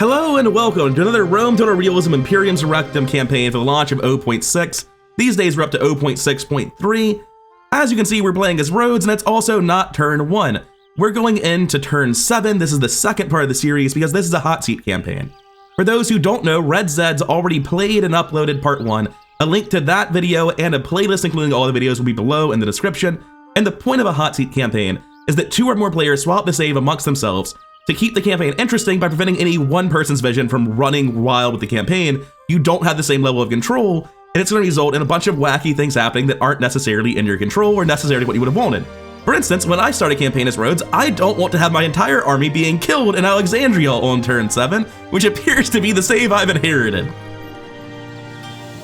Hello and welcome to another Rome Total Realism Imperium Surrectum campaign for the launch of 0.6. These days we're up to 0.6.3. As you can see, we're playing as Rhodes, and it's also not turn 1. We're going into turn 7. This is the second part of the series because this is a Hotseat campaign. For those who don't know, Red Zed's already played and uploaded part 1. A link to that video and a playlist including all the videos will be below in the description. And the point of a Hotseat campaign is that 2 or more players swap the save amongst themselves to keep the campaign interesting by preventing any one person's vision from running wild with the campaign. You don't have the same level of control, and it's going to result in a bunch of wacky things happening that aren't necessarily in your control or necessarily what you would have wanted. For instance, when I start a campaign as Rhodes, I don't want to have my entire army being killed in Alexandria on turn 7, which appears to be the save I've inherited.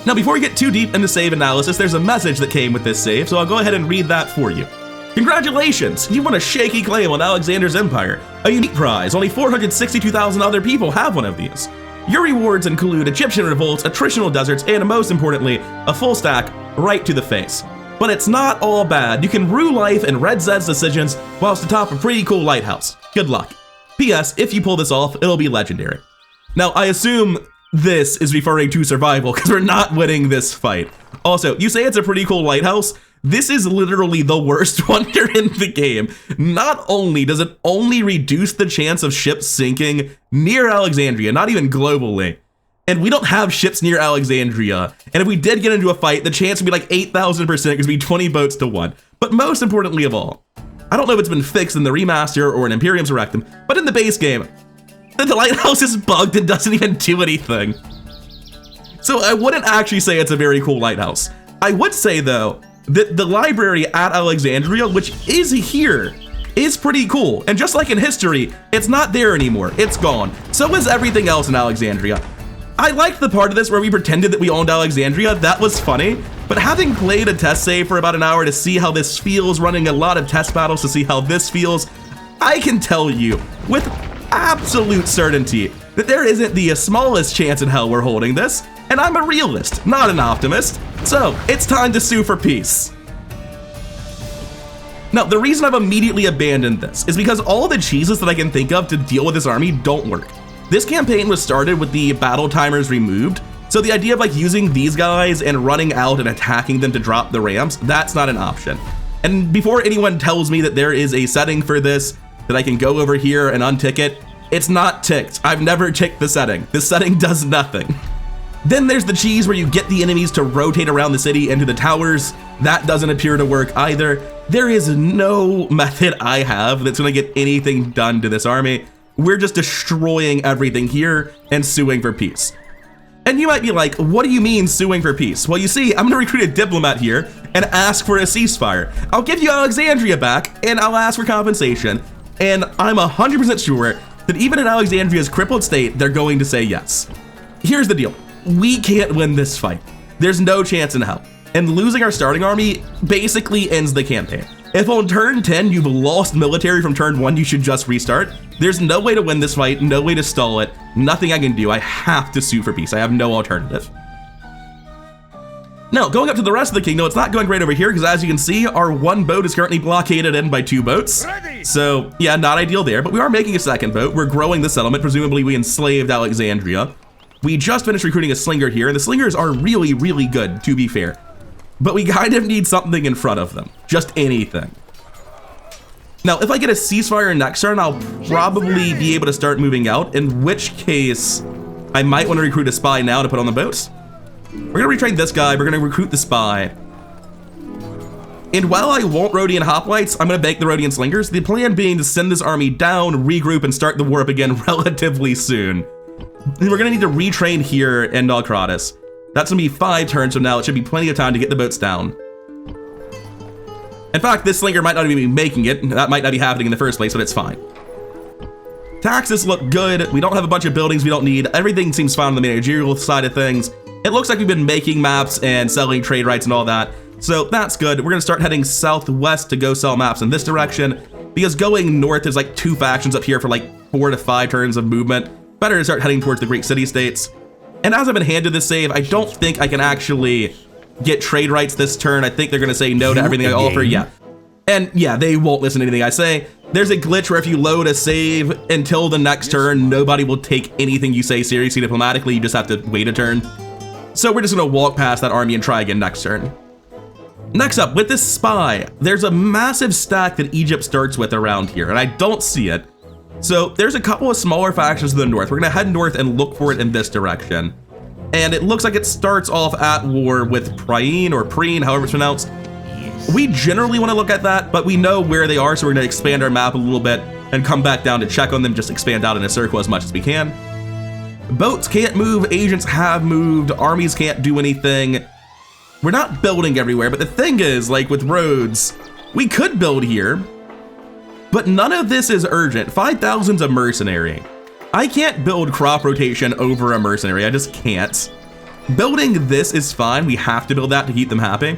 Now, before we get too deep into save analysis, there's a message that came with this save, so I'll go ahead and read that for you. Congratulations! You won a shaky claim on Alexander's empire. A unique prize. Only 462,000 other people have one of these. Your rewards include Egyptian revolts, attritional deserts, and most importantly, a full stack right to the face. But it's not all bad. You can rue life in Red Zed's decisions whilst atop a pretty cool lighthouse. Good luck. P.S. If you pull this off, it'll be legendary. Now, I assume this is referring to survival because we're not winning this fight. Also, you say it's a pretty cool lighthouse. This is literally the worst wonder in the game. Not only does it only reduce the chance of ships sinking near Alexandria, not even globally, and we don't have ships near Alexandria, and if we did get into a fight, the chance would be like 8,000% because it'd be 20 boats to 1. But most importantly of all, I don't know if it's been fixed in the remaster or in Imperium Surrectum, but in the base game, the lighthouse is bugged and doesn't even do anything. So I wouldn't actually say it's a very cool lighthouse. I would say though, that the library at Alexandria, which is here, is pretty cool. And just like in history, it's not there anymore. It's gone. So is everything else in Alexandria. I liked the part of this where we pretended that we owned Alexandria. That was funny. But having played a test save for about an hour to see how this feels, running a lot of test battles to see how this feels, I can tell you with absolute certainty that there isn't the smallest chance in hell we're holding this. And I'm a realist, not an optimist. So it's time to sue for peace. Now, the reason I've immediately abandoned this is because all the cheeses that I can think of to deal with this army don't work. This campaign was started with the battle timers removed. So the idea of like using these guys and running out and attacking them to drop the ramps, that's not an option. And before anyone tells me that there is a setting for this, that I can go over here and untick it, it's not ticked. I've never ticked the setting. This setting does nothing. Then there's the cheese where you get the enemies to rotate around the city into the towers. That doesn't appear to work either. There is no method I have that's gonna get anything done to this army. We're just destroying everything here and suing for peace. And you might be like, what do you mean suing for peace? Well, you see, I'm gonna recruit a diplomat here and ask for a ceasefire. I'll give you Alexandria back and I'll ask for compensation. And I'm 100% sure that even in Alexandria's crippled state, they're going to say yes. Here's the deal. We can't win this fight. There's no chance in hell. And losing our starting army basically ends the campaign. If on turn 10 you've lost military from turn 1, you should just restart. There's no way to win this fight, no way to stall it, nothing I can do. I have to sue for peace. I have no alternative. Now, going up to the rest of the kingdom, it's not going great over here because as you can see, our 1 boat is currently blockaded in by 2 boats. So yeah, not ideal there, but we are making a second boat. We're growing the settlement. Presumably we enslaved Alexandria. We just finished recruiting a slinger here, and the slingers are really, really good, to be fair. But we kind of need something in front of them. Just anything. Now, if I get a ceasefire next turn, I'll probably be able to start moving out, in which case, I might want to recruit a spy now to put on the boats. We're going to retrain this guy, we're going to recruit the spy. And while I won't Rhodian hoplites, I'm going to bank the Rhodian slingers, the plan being to send this army down, regroup, and start the war up again relatively soon. We're gonna need to retrain here in Dalkratis. That's gonna be 5 turns from now. It should be plenty of time to get the boats down. In fact, this slinger might not even be making it. That might not be happening in the first place, but it's fine. Taxes look good. We don't have a bunch of buildings we don't need. Everything seems fine on the managerial side of things. It looks like we've been making maps and selling trade rights and all that. So that's good. We're gonna start heading southwest to go sell maps in this direction because going north, there's like 2 factions up here for like 4 to 5 turns of movement. Better to start heading towards the Greek city-states. And as I've been handed this save, I don't think I can actually get trade rights this turn. I think they're going to say no to everything I offer. Yeah. And yeah, they won't listen to anything I say. There's a glitch where if you load a save until the next turn, nobody will take anything you say seriously diplomatically. You just have to wait a turn. So we're just gonna walk past that army and try again next turn. Next up, with this spy, there's a massive stack that Egypt starts with around here, and I don't see it. So there's a couple of smaller factions to the north. We're gonna head north and look for it in this direction. And it looks like it starts off at war with Preen or Preen, however it's pronounced. We generally want to look at that, but we know where they are, so we're going to expand our map a little bit and come back down to check on them, just expand out in a circle as much as we can. Boats can't move, agents have moved, armies can't do anything. We're not building everywhere, but the thing is, like with Rhodes, we could build here, but none of this is urgent. 5,000's a mercenary. I can't build crop rotation over a mercenary, I just can't. Building this is fine, we have to build that to keep them happy.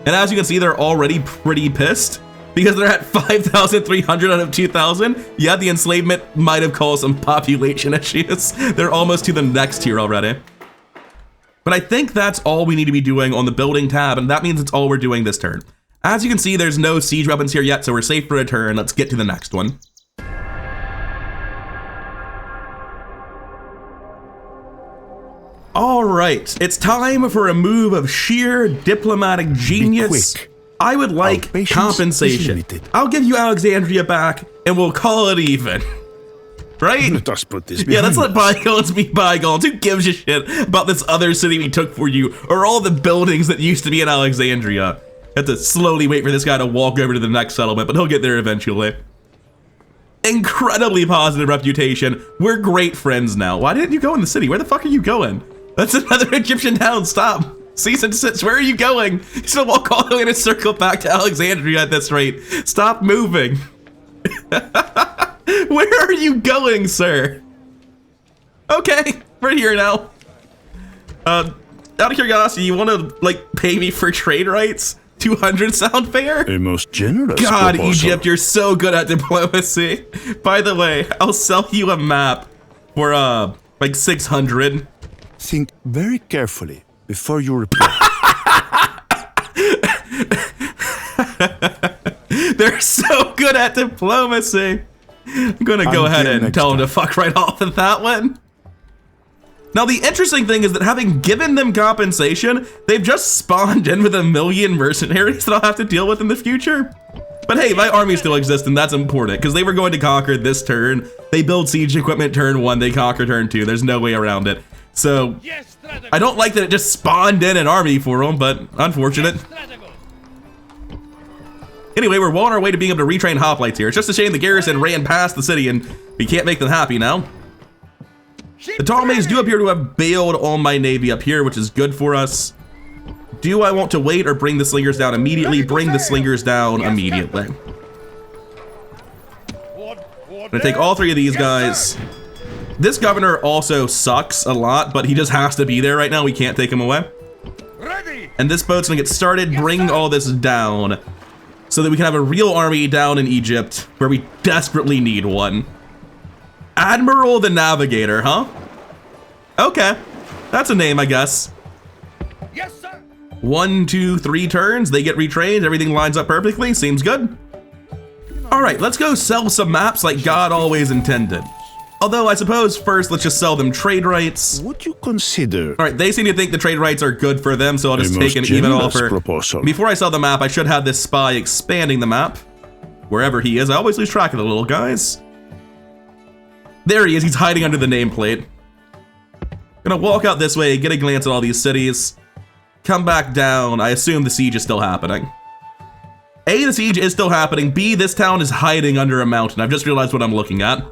And as you can see, they're already pretty pissed because they're at 5,300 out of 2,000. Yeah, the enslavement might have caused some population issues. They're almost to the next tier already. But I think that's all we need to be doing on the building tab, and that means it's all we're doing this turn. As you can see, there's no siege weapons here yet, so we're safe for a turn. Let's get to the next one. All right, it's time for a move of sheer diplomatic genius. I would like compensation. I'll give you Alexandria back, and we'll call it even. Right? Let us put this yeah, let's let bygones be bygones. Who gives a shit about this other city we took for you, or all the buildings that used to be in Alexandria? Have to slowly wait for this guy to walk over to the next settlement, but he'll get there eventually. Incredibly positive reputation. We're great friends now. Why didn't you go in the city? Where the fuck are you going? That's another Egyptian town. Stop. Cease and desist. Where are you going? He's gonna walk all the way in a circle back to Alexandria at this rate. Stop moving. Where are you going, sir? Okay, we're here now. Out of curiosity, you want to like pay me for trade rights? 200 sound fair? A most generous God, proposal. Egypt, you're so good at diplomacy. By the way, I'll sell you a map for like 600. Think very carefully before you reply. They're so good at diplomacy. I'm gonna go ahead and tell them to fuck right off with that one. Now the interesting thing is that having given them compensation, they've just spawned in with 1 million mercenaries that I'll have to deal with in the future. But hey, my army still exists, and that's important because they were going to conquer this turn. They build siege equipment turn 1, they conquer turn 2. There's no way around it. So I don't like that it just spawned in an army for them, but unfortunate. Anyway, we're well on our way to being able to retrain hoplites here. It's just a shame the garrison ran past the city and we can't make them happy now. The Ptolemies do appear to have bailed on my navy up here, which is good for us. Do I want to wait or bring the slingers down immediately? Bring the slingers down immediately. I'm gonna take all 3 of these guys. This governor also sucks a lot, but he just has to be there right now. We can't take him away. And this boat's gonna get started. Bring all this down so that we can have a real army down in Egypt where we desperately need one. Admiral the Navigator, huh? Okay, that's a name, I guess. Yes, sir. 1, 2, 3 turns, they get retrained, everything lines up perfectly, seems good. All right, let's go sell some maps like God always intended. Although I suppose first let's just sell them trade rights. Would you consider? All right, they seem to think the trade rights are good for them, so I'll just take an even offer. Proposal. Before I sell the map, I should have this spy expanding the map. Wherever he is, I always lose track of the little guys. There he is, he's hiding under the nameplate. Gonna walk out this way, get a glance at all these cities. Come back down, I assume the siege is still happening. A, the siege is still happening. B, this town is hiding under a mountain. I've just realized what I'm looking at.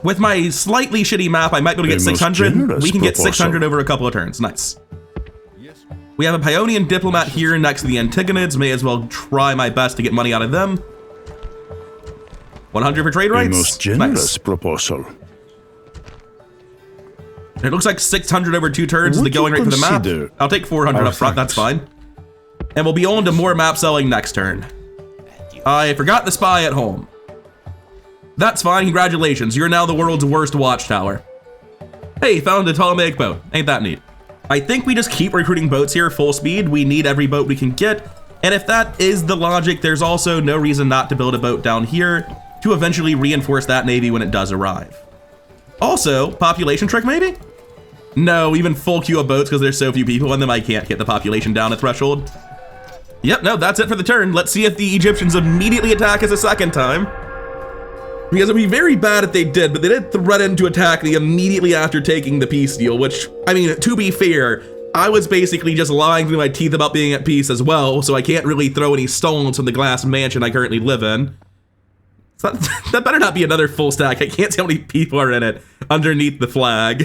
With my slightly shitty map, I might be able to get 600. We can get 600 over a couple of turns, nice. We have a Paeonian diplomat here next to the Antigonids. May as well try my best to get money out of them. 100 for trade rights. A most generous nice. Proposal. It looks like 600 over 2 turns is the going rate for the map. I'll take 400 up front, that's fine. And we'll be on to more map selling next turn. I forgot the spy at home. That's fine, congratulations. You're now the world's worst watchtower. Hey, found a Ptolemaic boat. Ain't that neat? I think we just keep recruiting boats here full speed. We need every boat we can get. And if that is the logic, there's also no reason not to build a boat down here to eventually reinforce that navy when it does arrive. Also, population trick maybe? No, even full queue of boats because there's so few people and then I can't get the population down a threshold. Yep, no, that's it for the turn. Let's see if the Egyptians immediately attack us a second time. Because it'd be very bad if they did, but they did threaten to attack me immediately after taking the peace deal, which, I mean, to be fair, I was basically just lying through my teeth about being at peace as well, so I can't really throw any stones from the glass mansion I currently live in. So that better not be another full stack. I can't see how many people are in it underneath the flag.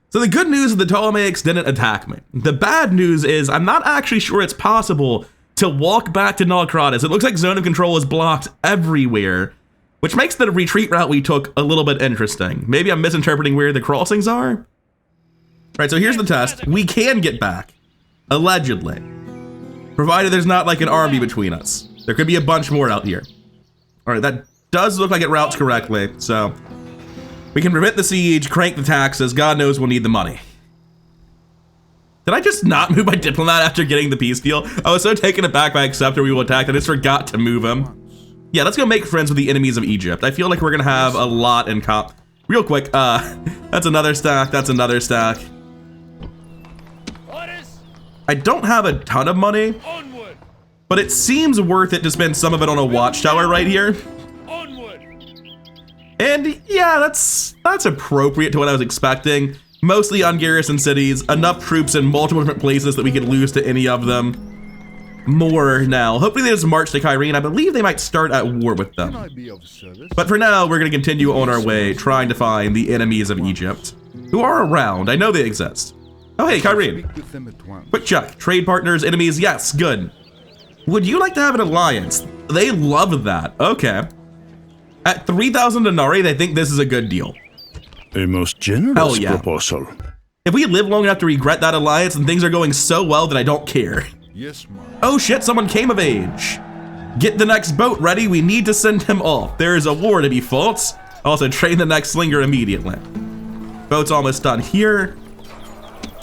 So the good news is the Ptolemaics didn't attack me. The bad news is I'm not actually sure it's possible to walk back to Naucratis. It looks like zone of control is blocked everywhere, which makes the retreat route we took a little bit interesting. Maybe I'm misinterpreting where the crossings are? All right, so here's the test. We can get back, allegedly, provided there's not like an army between us. There could be a bunch more out here. All right, that does look like it routes correctly, so we can prevent the siege, crank the taxes, God knows we'll need the money. Did I just not move my diplomat after getting the peace deal? I was so taken aback by accept or we will attack that I just forgot to move him. Yeah, let's go make friends with the enemies of Egypt. I feel like we're gonna have a lot in comp. Real quick, that's another stack, that's another stack. I don't have a ton of money, but it seems worth it to spend some of it on a watchtower right here. And yeah, that's appropriate to what I was expecting. Mostly ungarrisoned cities, enough troops in multiple different places that we could lose to any of them. More now. Hopefully they just march to Cairene. I believe they might start at war with them. But for now, we're gonna continue on our way, trying to find the enemies of Egypt, who are around. I know they exist. Oh hey, Cairene. Quick check. Trade partners, enemies, yes, good. Would you like to have an alliance? They love that. Okay. At 3,000 denarii, they think this is a good deal. A most generous proposal. If we live long enough to regret that alliance and things are going so well that I don't care. Yes, ma'am. Oh shit, someone came of age. Get the next boat ready, we need to send him off. There is a war to be fought. Also train the next slinger immediately. Boat's almost done here.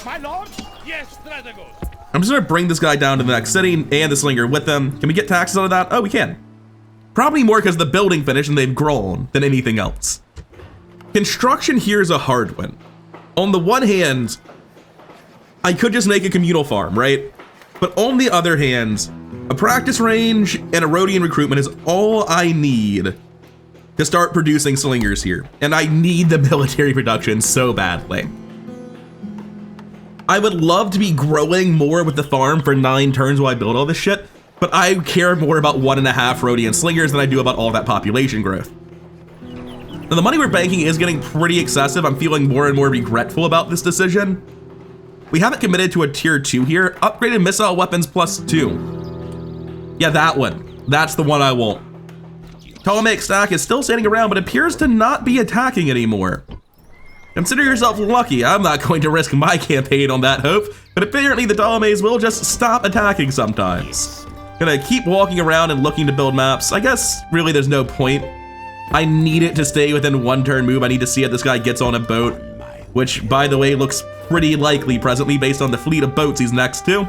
My lord? Yes, Strategos. I'm just gonna bring this guy down to the next city and the slinger with them. Can we get taxes out of that? Oh, we can. Probably more because the building finished and they've grown than anything else. Construction here is a hard one. On the one hand, I could just make a communal farm, right? But on the other hand, a practice range and a Rhodian recruitment is all I need to start producing slingers here. And I need the military production so badly. I would love to be growing more with the farm for 9 turns while I build all this shit, but I care more about 1.5 Rhodian slingers than I do about all that population growth. Now the money we're banking is getting pretty excessive. I'm feeling more and more regretful about this decision. We haven't committed to a tier 2 here. Upgraded missile weapons +2. Yeah, that one. That's the one I want. Ptolemaic stack is still standing around, but appears to not be attacking anymore. Consider yourself lucky. I'm not going to risk my campaign on that hope, but apparently the Ptolemies will just stop attacking sometimes. Gonna keep walking around and looking to build maps. I guess really there's no point. I need it to stay within 1 turn move. I need to see if this guy gets on a boat, which by the way looks pretty likely presently based on the fleet of boats he's next to.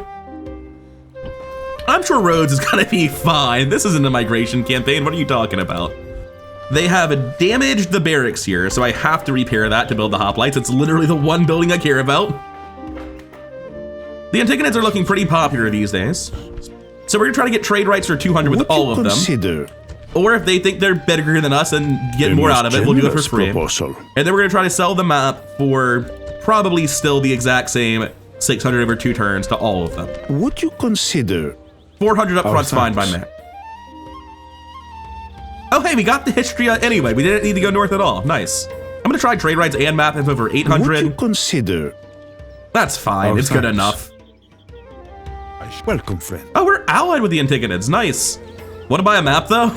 I'm sure Rhodes is gonna be fine. This isn't a migration campaign. What are you talking about? They have damaged the barracks here, so I have to repair that to build the hoplites. It's literally the one building I care about. The Antigonids are looking pretty popular these days. So we're gonna try to get trade rights for 200 with all of them. Or if they think they're better than us and get more out of it, we'll do it for free. And then we're gonna try to sell the map for probably still the exact same 600 over 2 turns to all of them. Would you consider 400 up front's fine by me. Oh hey, we got the Histria anyway. We didn't need to go north at all. Nice. I'm gonna try trade rights and map if over 800. Would you consider? That's fine. It's good enough. Welcome, friend. Oh, we're allied with the Antigonids. Nice. Want to buy a map though?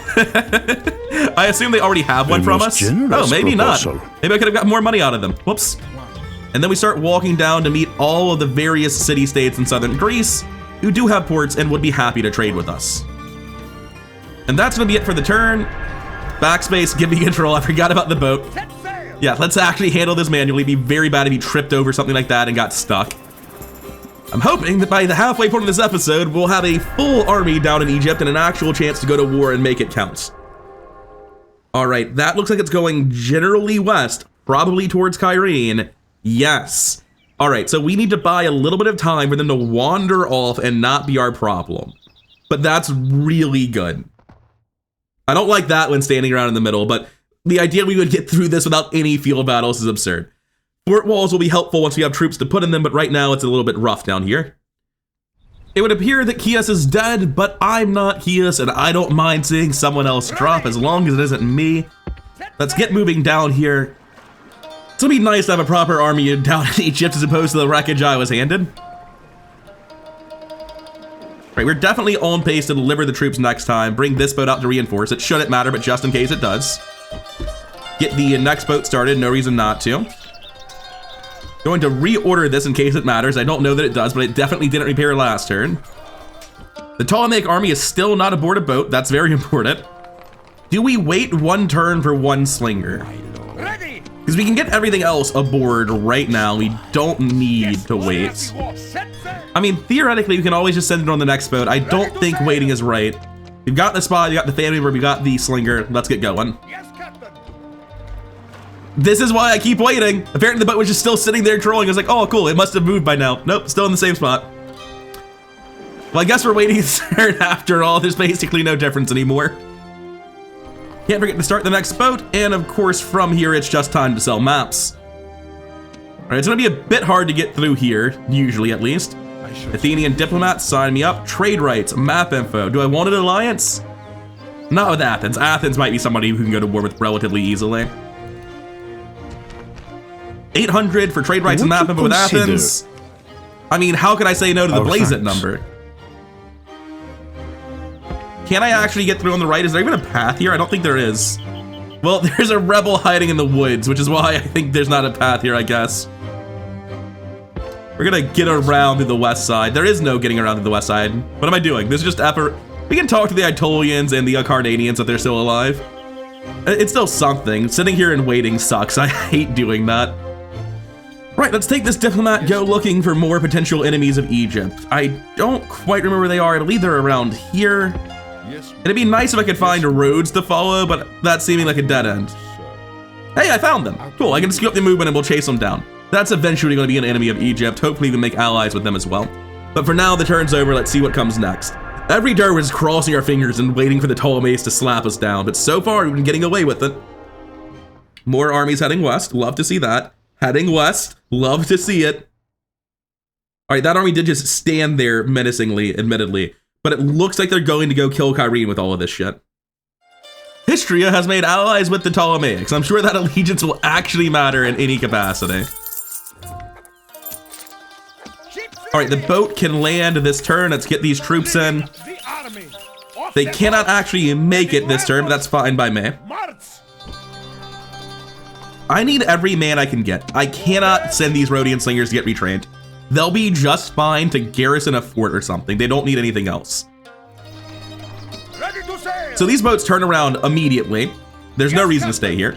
I assume they already have one from us. Oh, maybe not. Maybe I could have got more money out of them. Whoops. And then we start walking down to meet all of the various city-states in southern Greece who do have ports and would be happy to trade with us. And that's gonna be it for the turn. Backspace, give me control. I forgot about the boat. Yeah, let's actually handle this manually. It'd be very bad if he tripped over something like that and got stuck. I'm hoping that by the halfway point of this episode, we'll have a full army down in Egypt and an actual chance to go to war and make it count. All right, that looks like it's going generally west, probably towards Cairene. Yes. All right, so we need to buy a little bit of time for them to wander off and not be our problem. But that's really good. I don't like that when standing around in the middle, but the idea we would get through this without any field battles is absurd. Fort walls will be helpful once we have troops to put in them, but right now it's a little bit rough down here. It would appear that Kias is dead, but I'm not Kias, and I don't mind seeing someone else drop as long as it isn't me. Let's get moving down here. It's gonna be nice to have a proper army down in Egypt as opposed to the wreckage I was handed. Right, we're definitely on pace to deliver the troops next time. Bring this boat out to reinforce. It shouldn't matter, but just in case it does. Get the next boat started, no reason not to. Going to reorder this in case it matters. I don't know that it does, but it definitely didn't repair last turn. The Ptolemaic army is still not aboard a boat. That's very important. Do we wait one turn for one slinger? Because we can get everything else aboard right now. We don't need to wait. I mean, theoretically, we can always just send it on the next boat. I don't think waiting is right. We've got the spy, we got the family member, we got the slinger. Let's get going. This is why I keep waiting. Apparently the boat was just still sitting there trolling. I was like, oh, cool, it must have moved by now. Nope, still in the same spot. Well, I guess we're waiting his turn after all. There's basically no difference anymore. Can't forget to start the next boat. And of course, from here, it's just time to sell maps. All right, it's gonna be a bit hard to get through here, usually at least. Athenian diplomats, sign me up. Trade rights, map info. Do I want an alliance? Not with Athens. Athens might be somebody who can go to war with relatively easily. 800 for trade rights and map info with Athens. I mean, how could I say no to the Blaze It number? Can I actually get through on the right? Is there even a path here? I don't think there is. Well, there's a rebel hiding in the woods, which is why I think there's not a path here, I guess. We're gonna get around to the west side. There is no getting around to the west side. What am I doing? This is just effort. We can talk to the Aetolians and the Acarnanians if they're still alive. It's still something. Sitting here and waiting sucks. I hate doing that. Right, let's take this diplomat, go looking for more potential enemies of Egypt. I don't quite remember where they are. I believe they're around here. It'd be nice if I could find Rhodes to follow, but that's seeming like a dead end. Hey, I found them. Cool, I can scoop the movement and we'll chase them down. That's eventually going to be an enemy of Egypt. Hopefully we can make allies with them as well. But for now, the turn's over. Let's see what comes next. Every day we're just crossing our fingers and waiting for the Ptolemies to slap us down, but so far we've been getting away with it. More armies heading west. Love to see that. Heading west. Love to see it. All right, that army did just stand there menacingly, admittedly, but it looks like they're going to go kill Cairene with all of this shit. Histria has made allies with the Ptolemaics. I'm sure that allegiance will actually matter in any capacity. All right, the boat can land this turn. Let's get these troops in. They cannot actually make it this turn, but that's fine by me. I need every man I can get. I cannot send these Rhodian slingers to get retrained. They'll be just fine to garrison a fort or something. They don't need anything else. So these boats turn around immediately. There's no reason to stay here.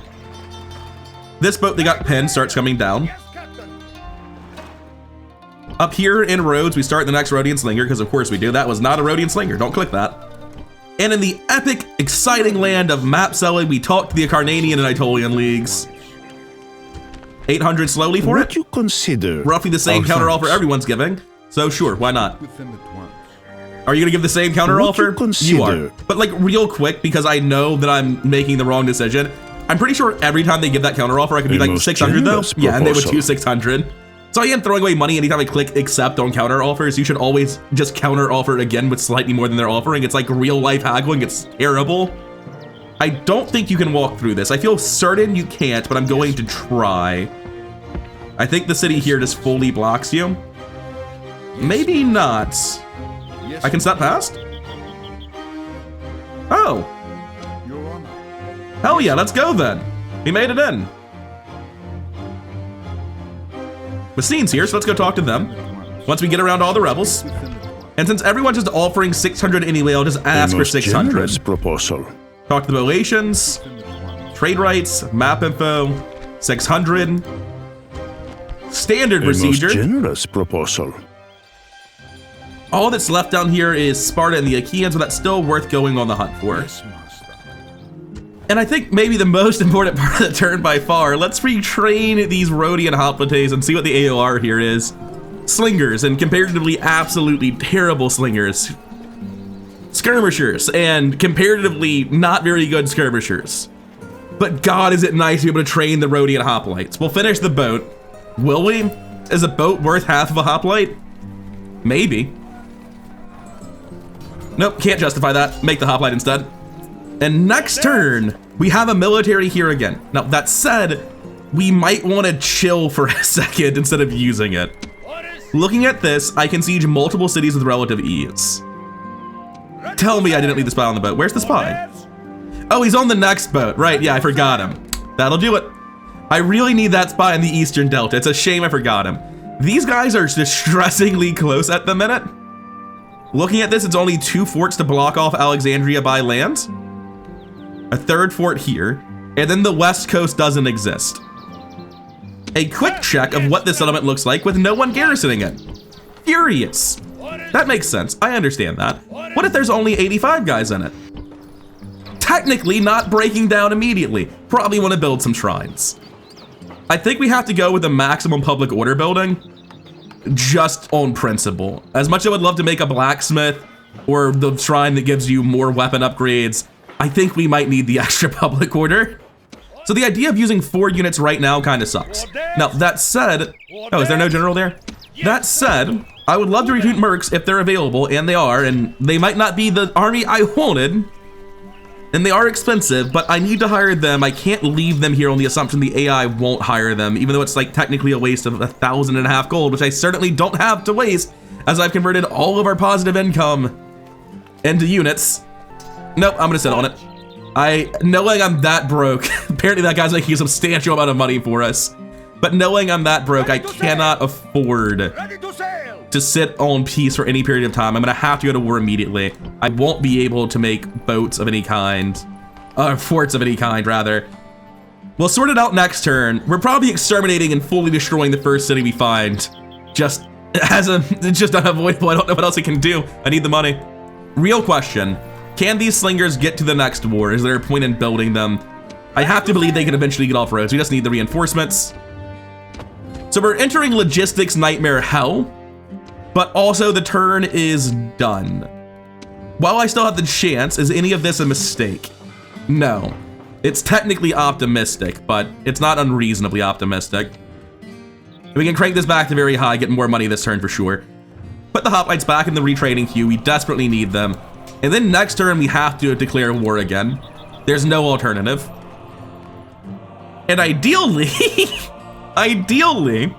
This boat they got pinned starts coming down. Up here in Rhodes, we start the next Rhodian slinger, because of course we do. That was not a Rhodian slinger. Don't click that. And in the epic, exciting land of map selling, we talk to the Acarnanian and Aetolian leagues. 800 slowly for it. Would you consider roughly the same counteroffer everyone's giving, so sure, why not? Are you gonna give the same counteroffer? You are. But like real quick, because I know that I'm making the wrong decision, I'm pretty sure every time they give that counteroffer, I could be like 600 though. Yeah, and they would do 600. So I am throwing away money anytime I click accept on counteroffers. You should always just counteroffer again with slightly more than they're offering. It's like real life haggling. It's terrible. I don't think you can walk through this. I feel certain you can't, but I'm going to try. I think the city here just fully blocks you. Maybe not. I can step past? Oh. Hell yeah, let's go then. We made it in. Bassine's here, so let's go talk to them. Once we get around all the rebels. And since everyone's just offering 600 anyway, I'll just ask for 600. Proposal. Talk to the Boeotians. Trade rights, map info, 600. Standard procedure. Most generous proposal. All that's left down here is Sparta and the Achaeans, but that's still worth going on the hunt for. Yes, master. And I think maybe the most important part of the turn by far, let's retrain these Rhodian hoplites and see what the AOR here is. Slingers, and comparatively absolutely terrible slingers. Skirmishers, and comparatively not very good skirmishers. But God, is it nice to be able to train the Rhodian hoplites. We'll finish the boat. Will we? Is a boat worth half of a hoplite? Maybe. Nope, can't justify that. Make the hoplite instead. And next turn, we have a military here again. Now, that said, we might want to chill for a second instead of using it. Looking at this, I can siege multiple cities with relative ease. Tell me I didn't leave the spy on the boat. Where's the spy? Oh, he's on the next boat. Right, yeah, I forgot him. That'll do it. I really need that spy in the Eastern Delta. It's a shame I forgot him. These guys are distressingly close at the minute. Looking at this, it's only 2 forts to block off Alexandria by land. A 3rd fort here, and then the west coast doesn't exist. A quick check of what this settlement looks like with no one garrisoning it. Furious. That makes sense. I understand that. What if there's only 85 guys in it? Technically not breaking down immediately. Probably want to build some shrines. I think we have to go with the maximum public order building just on principle. As much as I would love to make a blacksmith or the shrine that gives you more weapon upgrades, I think we might need the extra public order. So the idea of using 4 units right now kind of sucks. Now, that said, oh, is there no general there? That said, I would love to recruit mercs if they're available, and they are, and they might not be the army I wanted, and they are expensive, but I need to hire them. I can't leave them here on the assumption the AI won't hire them, even though it's like technically a waste of 1,500 gold, which I certainly don't have to waste, as I've converted all of our positive income into units. Nope, I'm gonna sit on it. Knowing I'm that broke, apparently that guy's making a substantial amount of money for us, but knowing I'm that broke, I cannot afford to sit on peace for any period of time. I'm gonna have to go to war immediately. I won't be able to make boats of any kind, forts of any kind, rather. We'll sort it out next turn. We're probably exterminating and fully destroying the first city we find. Just it's just unavoidable. I don't know what else I can do. I need the money. Real question. Can these slingers get to the next war? Is there a point in building them? I have to believe they can eventually get off roads. We just need the reinforcements. So we're entering logistics nightmare hell, but also the turn is done. While I still have the chance, is any of this a mistake? No. It's technically optimistic, but it's not unreasonably optimistic. We can crank this back to very high, get more money this turn for sure. Put the hoplites back in the retraining queue. We desperately need them. And then next turn, we have to declare war again. There's no alternative. And ideally, ideally,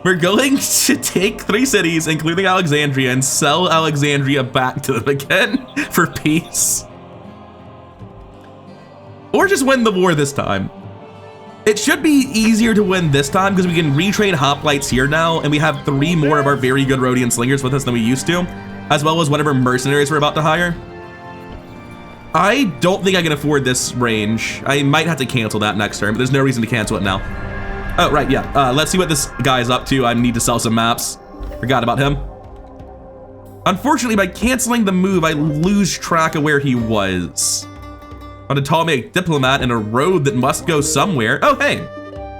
we're going to take 3 cities, including Alexandria, and sell Alexandria back to them again for peace. Or just win the war this time. It should be easier to win this time because we can retrain hoplites here now, and we have 3 more of our very good Rhodian slingers with us than we used to, as well as whatever mercenaries we're about to hire. I don't think I can afford this range. I might have to cancel that next turn, but there's no reason to cancel it now. Oh, right, yeah. Let's see what this guy's up to. I need to sell some maps. Forgot about him. Unfortunately, by canceling the move, I lose track of where he was. On a Ptolemaic diplomat in a road that must go somewhere. Oh, hey,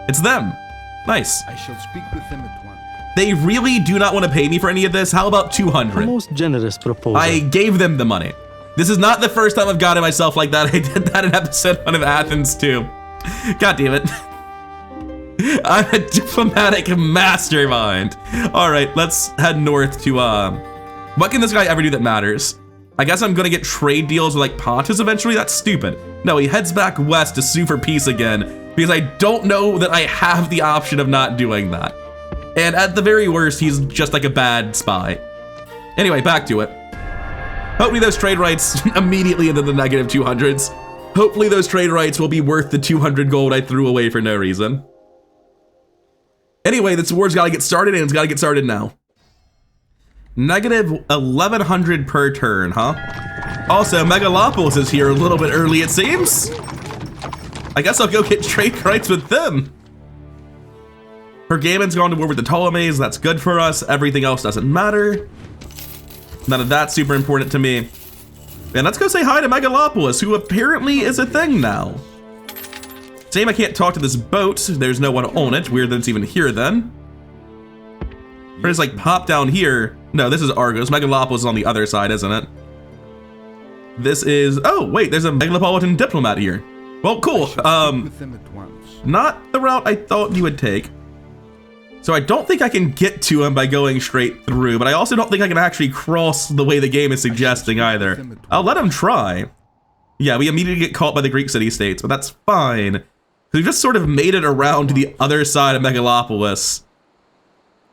it's them. Nice. I shall speak with them at once. They really do not want to pay me for any of this. How about 200? A most generous proposal. I gave them the money. This is not the first time I've gotten myself like that. I did that in episode 1 of Athens too. God damn it. I'm a diplomatic mastermind. All right, let's head north to, what can this guy ever do that matters? I guess I'm gonna get trade deals with like Pontus eventually. That's stupid. No, he heads back west to sue for peace again because I don't know that I have the option of not doing that. And at the very worst, he's just like a bad spy. Anyway, back to it. Hopefully those trade rights immediately into the negative 200s. Hopefully those trade rights will be worth the 200 gold I threw away for no reason. Anyway, this war's gotta get started, and it's gotta get started now. Negative 1100 per turn, huh? Also, Megalopolis is here a little bit early, it seems. I guess I'll go get trade rights with them. Pergamon's gone to war with the Ptolemies. That's good for us. Everything else doesn't matter. None of that's super important to me. And let's go say hi to Megalopolis, who apparently is a thing now. Shame I can't talk to this boat. There's no one on it. Weird that it's even here then. Or it's like pop down here. No, this is Argos. Megalopolis is on the other side, isn't it? This is, oh wait, there's a megalopolitan diplomat here. Well, cool. With them at once. Not the route I thought you would take. So I don't think I can get to him by going straight through, but I also don't think I can actually cross the way the game is suggesting either. I'll let him try. Yeah, we immediately get caught by the Greek city-states, but that's fine. We just sort of made it around to the other side of Megalopolis.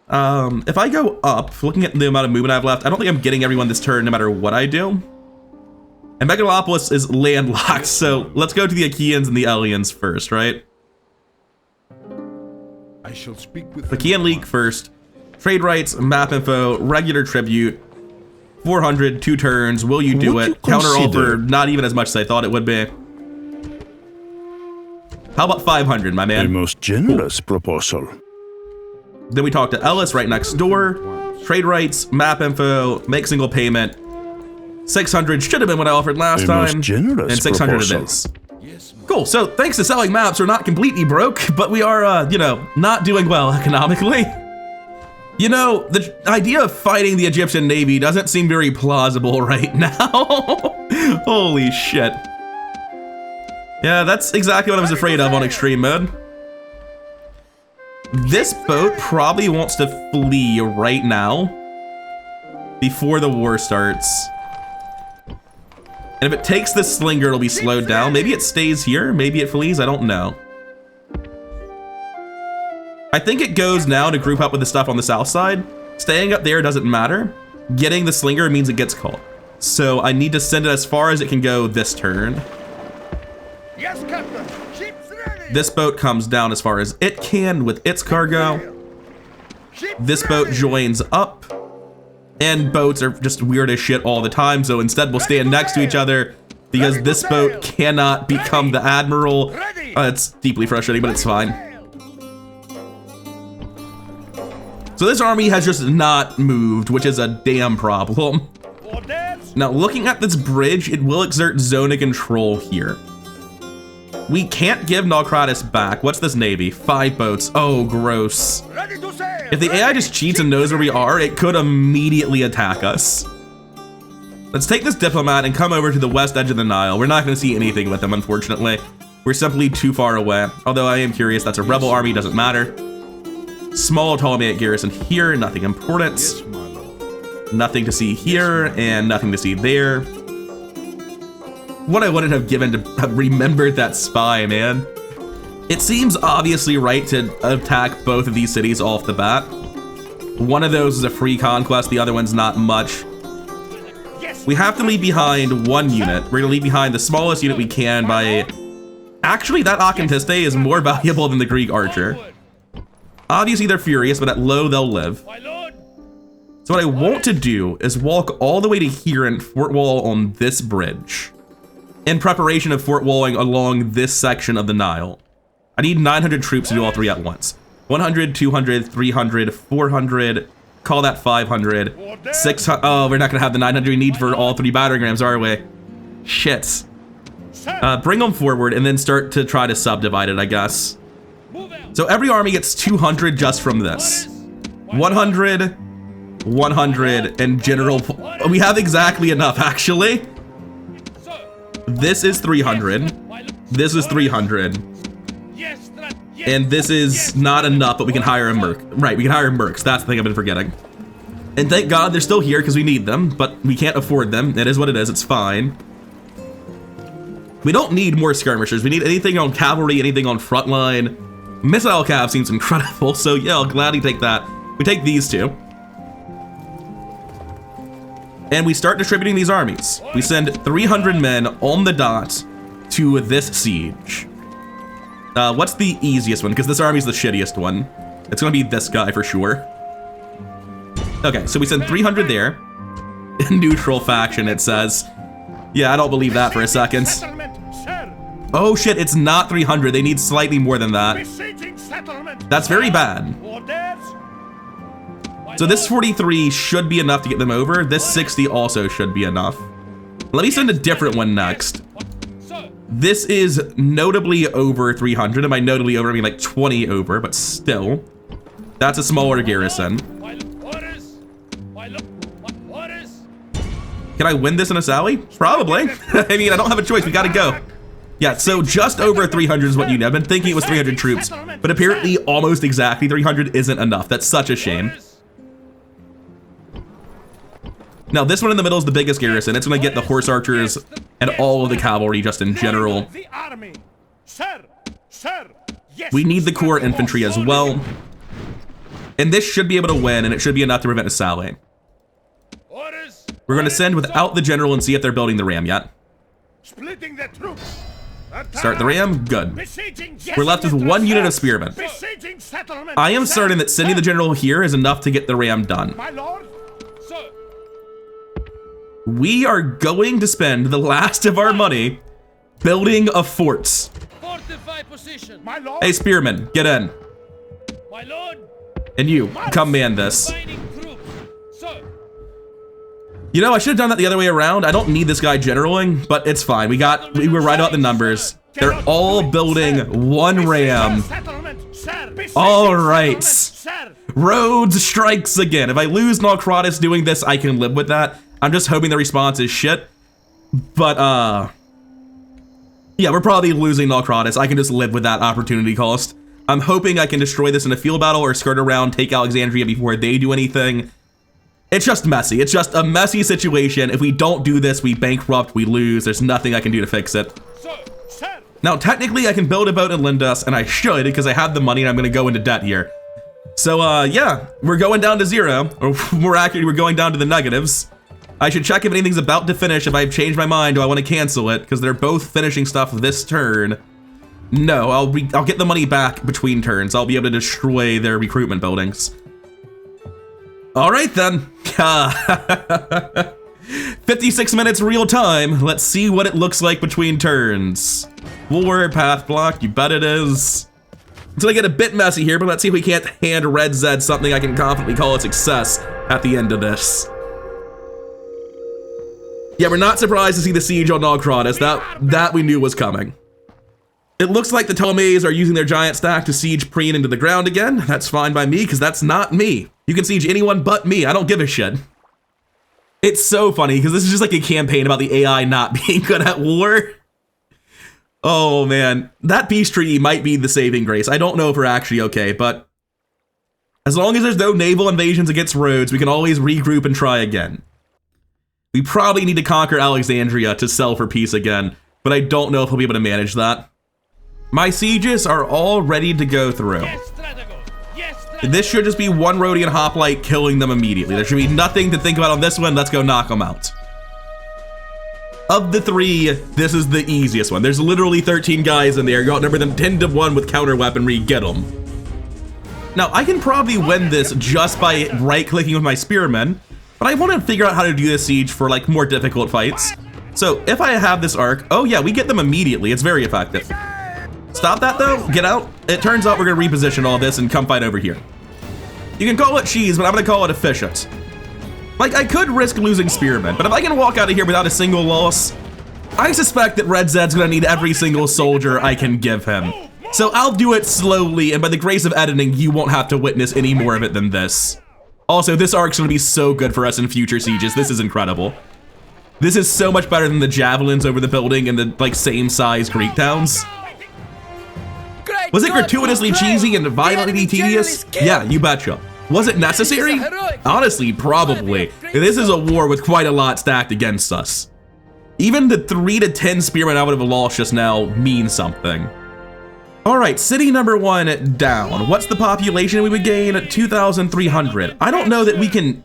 If I go up, looking at the amount of movement I have left, I don't think I'm getting everyone this turn no matter what I do. And Megalopolis is landlocked, so let's go to the Achaeans and the Eleans first, right? I shall speak with Achaean League first. Trade rights, map info, regular tribute. 400, 2 turns. Will you do it? Counter offer, not even as much as I thought it would be. How about 500, my man? A most generous proposal. Then we talk to Ellis right next door. Trade rights, map info, make single payment. 600 should have been what I offered last time. Most generous and 600 proposal. it is. Cool, so thanks to selling maps, we're not completely broke, but we are, you know, not doing well economically. You know, the idea of fighting the Egyptian Navy doesn't seem very plausible right now. Holy shit. Yeah, that's exactly what I was afraid of on extreme mode. This boat probably wants to flee right now before the war starts. And if it takes this slinger, it'll be slowed down. Maybe it stays here, maybe it flees, I don't know. I think it goes now to group up with the stuff on the south side. Staying up there doesn't matter. Getting the slinger means it gets caught. So I need to send it as far as it can go this turn. Yes, Captain. Ship's ready. This boat comes down as far as it can with its cargo. This boat joins up. And boats are just weird as shit all the time, so instead we'll stand next to each other because this boat cannot become the admiral. It's deeply frustrating, but it's fine. So this army has just not moved, which is a damn problem. Now, looking at this bridge, it will exert zone of control here. We can't give Naucratis back. What's this navy? 5 boats. Oh, gross. If the AI just cheats and knows where we are, it could immediately attack us. Let's take this diplomat and come over to the west edge of the Nile. We're not going to see anything with them, unfortunately. We're simply too far away. Although I am curious, that's a rebel army, doesn't matter. Small Ptolemaic garrison here, nothing important. Nothing to see here, and nothing to see there. What I wouldn't have given to have remembered that spy, man. It seems obviously right to attack both of these cities off the bat. One of those is a free conquest, the other one's not much. We have to leave behind 1 unit. We're gonna leave behind the smallest unit we can by... Actually, that Akantiste is more valuable than the Greek archer. Obviously they're furious, but at low they'll live. So what I want to do is walk all the way to here and fort wall on this bridge, in preparation of fort walling along this section of the Nile. I need 900 troops to do all 3 at once. 100, 200, 300, 400, call that 500, 600, oh, we're not gonna have the 900 we need for all 3 battering rams, are we? Shit. Bring them forward and then start to try to subdivide it, I guess. So every army gets 200 just from this. 100, 100, and general, we have exactly enough, actually. This is 300, this is 300. And this is not enough, but we can hire a merc. Right, we can hire mercs. That's the thing I've been forgetting. And thank God they're still here because we need them, but we can't afford them. It is what it is. It's fine. We don't need more skirmishers. We need anything on cavalry, anything on frontline. Missile cav seems incredible, so yeah, I'll gladly take that. We take these 2. And we start distributing these armies. We send 300 men on the dot to this siege. What's the easiest one? Because this army's the shittiest one. It's gonna be this guy for sure. Okay, so we send 300 there. Neutral faction, it says. Yeah, I don't believe that for a second. Oh shit, it's not 300. They need slightly more than that. That's very bad. So this 43 should be enough to get them over. This 60 also should be enough. Let me send a different one next. This is notably over 300. And by notably over, I mean like 20 over, but still. That's a smaller garrison. Can I win this in a sally? Probably. I mean, I don't have a choice. We gotta go. Yeah, so just over 300 is what you need. I've been thinking it was 300 troops, but apparently almost exactly 300 isn't enough. That's such a shame. Now, this one in the middle is the biggest garrison. It's going to get the horse archers and all of the cavalry just in general. We need the core infantry as well. And this should be able to win, and it should be enough to prevent a sally. We're going to send without the general and see if they're building the ram yet. Start the ram, good. We're left with one unit of spearmen. I am certain that sending the general here is enough to get the ram done. We are going to spend the last of our money building a fort. Hey, spearmen, get in. And you, come man this. You know, I should have done that the other way around. I don't need this guy generaling, but it's fine. We were right about the numbers. They're all building one ram. All right. Rhodes strikes again. If I lose Naucratis doing this, I can live with that. I'm just hoping the response is shit. But, yeah, we're probably losing Naucratis. I can just live with that opportunity cost. I'm hoping I can destroy this in a field battle or skirt around, take Alexandria before they do anything. It's just messy. It's just a messy situation. If we don't do this, we bankrupt, we lose. There's nothing I can do to fix it. Now, technically, I can build a boat in Lindas, and I should because I have the money and I'm going to go into debt here. So, yeah, we're going down to 0, or more accurately, we're going down to the negatives. I should check if anything's about to finish. If I've changed my mind, do I want to cancel it? Because they're both finishing stuff this turn. No, I'll get the money back between turns. I'll be able to destroy their recruitment buildings. All right, then. 56 minutes real time. Let's see what it looks like between turns. War, path block, you bet it is. It's gonna get a bit messy here, but let's see if we can't hand Red Zed something I can confidently call a success at the end of this. Yeah, we're not surprised to see the siege on Naucratis. That we knew was coming. It looks like the Ptolemies are using their giant stack to siege Preen into the ground again. That's fine by me, because that's not me. You can siege anyone but me. I don't give a shit. It's so funny, because this is just like a campaign about the AI not being good at war. Oh, man. That peace treaty might be the saving grace. I don't know if we're actually okay, but as long as there's no naval invasions against Rhodes, we can always regroup and try again. We probably need to conquer Alexandria to sell for peace again, but I don't know if we'll be able to manage that. My sieges are all ready to go through. This should just be one Rhodian hoplite killing them immediately. There should be nothing to think about on this one. Let's go knock them out. Of the 3, this is the easiest one. There's literally 13 guys in there. You outnumber them 10-1 with counter weaponry. Get them. Now, I can probably win this just by right-clicking with my spearmen, but I want to figure out how to do this siege for like more difficult fights. So if I have this arc, oh yeah, we get them immediately. It's very effective. Stop that though, get out. It turns out we're gonna reposition all this and come fight over here. You can call it cheese, but I'm gonna call it efficient. Like, I could risk losing spearmen, but if I can walk out of here without a single loss, I suspect that Red Zed's gonna need every single soldier I can give him. So I'll do it slowly, and by the grace of editing, you won't have to witness any more of it than this. Also, this arc's gonna be so good for us in future sieges. This is incredible. This is so much better than the javelins over the building and the like same size Greek towns. Was it gratuitously cheesy and violently tedious? Yeah, you betcha. Was it necessary? Honestly, probably. This is a war with quite a lot stacked against us. Even the 3 to 10 spearmen I would have lost just now means something. All right, city number 1 down. What's the population we would gain? 2,300. I don't know that we can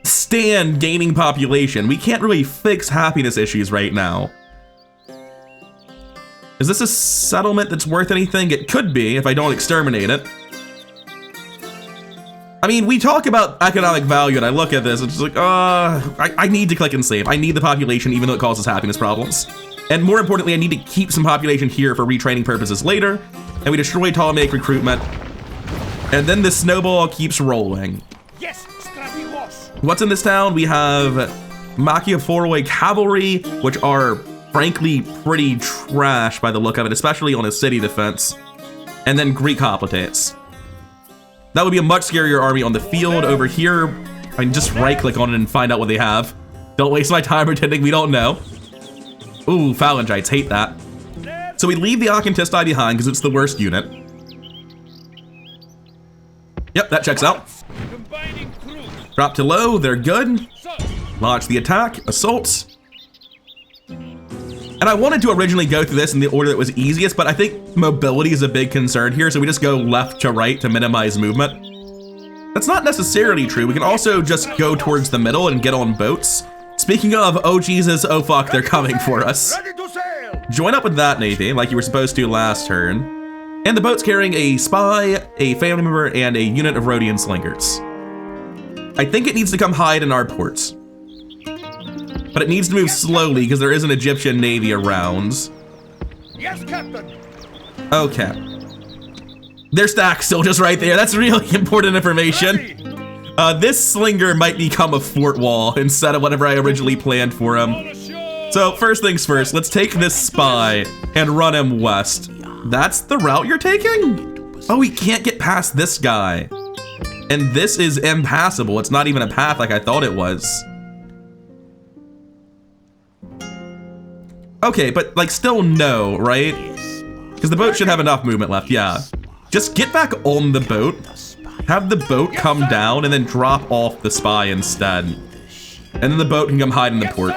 stand gaining population. We can't really fix happiness issues right now. Is this a settlement that's worth anything? It could be if I don't exterminate it. I mean, we talk about economic value and I look at this, it's just like, I need to click and save. I need the population even though it causes happiness problems. And more importantly, I need to keep some population here for retraining purposes later. And we destroy Ptolemaic recruitment. And then the snowball keeps rolling. What's in this town? We have Machiaforoi cavalry, which are frankly pretty trash by the look of it, especially on a city defense. And then Greek hoplites. That would be a much scarier army on the field. Over here, I can just right-click on it and find out what they have. Don't waste my time pretending we don't know. Ooh, Phalangites, hate that. So we leave the Acantisti behind because it's the worst unit. Yep, that checks out. Drop to low, they're good. Launch the attack, assault. And I wanted to originally go through this in the order that was easiest, but I think mobility is a big concern here, so we just go left to right to minimize movement. That's not necessarily true. We can also just go towards the middle and get on boats. Speaking of, oh Jesus, oh fuck, they're coming for us. Join up with that Navy, like you were supposed to last turn. And the boat's carrying a spy, a family member, and a unit of Rhodian slingers. I think it needs to come hide in our ports. But it needs to move slowly because there is an Egyptian Navy around. Yes, Captain. Okay. Their stack's still just right there. That's really important information. This slinger might become a fort wall instead of whatever I originally planned for him. So first things first, let's take this spy and run him west. That's the route you're taking? Oh, we can't get past this guy. And this is impassable. It's not even a path like I thought it was. Okay, but like still no, right? Because the boat should have enough movement left, yeah. Just get back on the boat, have the boat come down, and then drop off the spy instead. And then the boat can come hide in the port.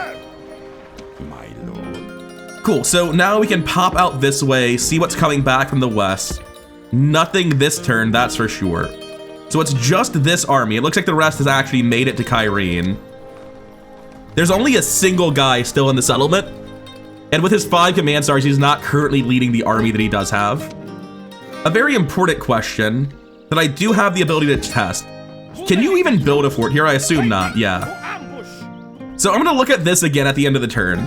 Cool, so now we can pop out this way, see what's coming back from the west. Nothing this turn, that's for sure. So it's just this army. It looks like the rest has actually made it to Kyrene. There's only a single guy still in the settlement. And with his 5 command stars, he's not currently leading the army that he does have. A very important question that I do have the ability to test. Can you even build a fort here? I assume not, yeah. So I'm gonna look at this again at the end of the turn.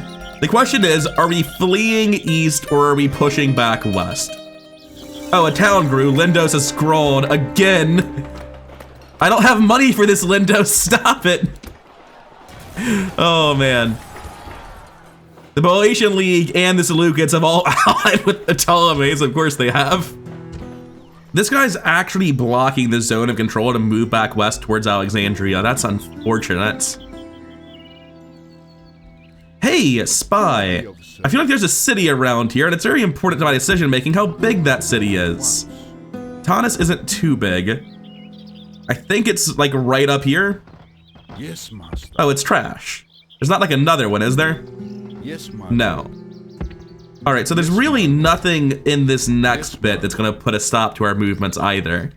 The question is, are we fleeing east or are we pushing back west? Oh, a town grew. Lindos has scrawled again. I don't have money for this, Lindos. Stop it. Oh, man. The Boeotian League and the Seleucids have all allied with the Ptolemies. Of course they have. This guy's actually blocking the zone of control to move back west towards Alexandria. That's unfortunate. Hey, spy. I feel like there's a city around here, and it's very important to my decision making how big that city is. Taunus isn't too big. I think it's like right up here. Yes, master. Oh, it's trash. There's not like another one, is there? Yes, master. No. All right, so there's really nothing in this next bit that's gonna put a stop to our movements either.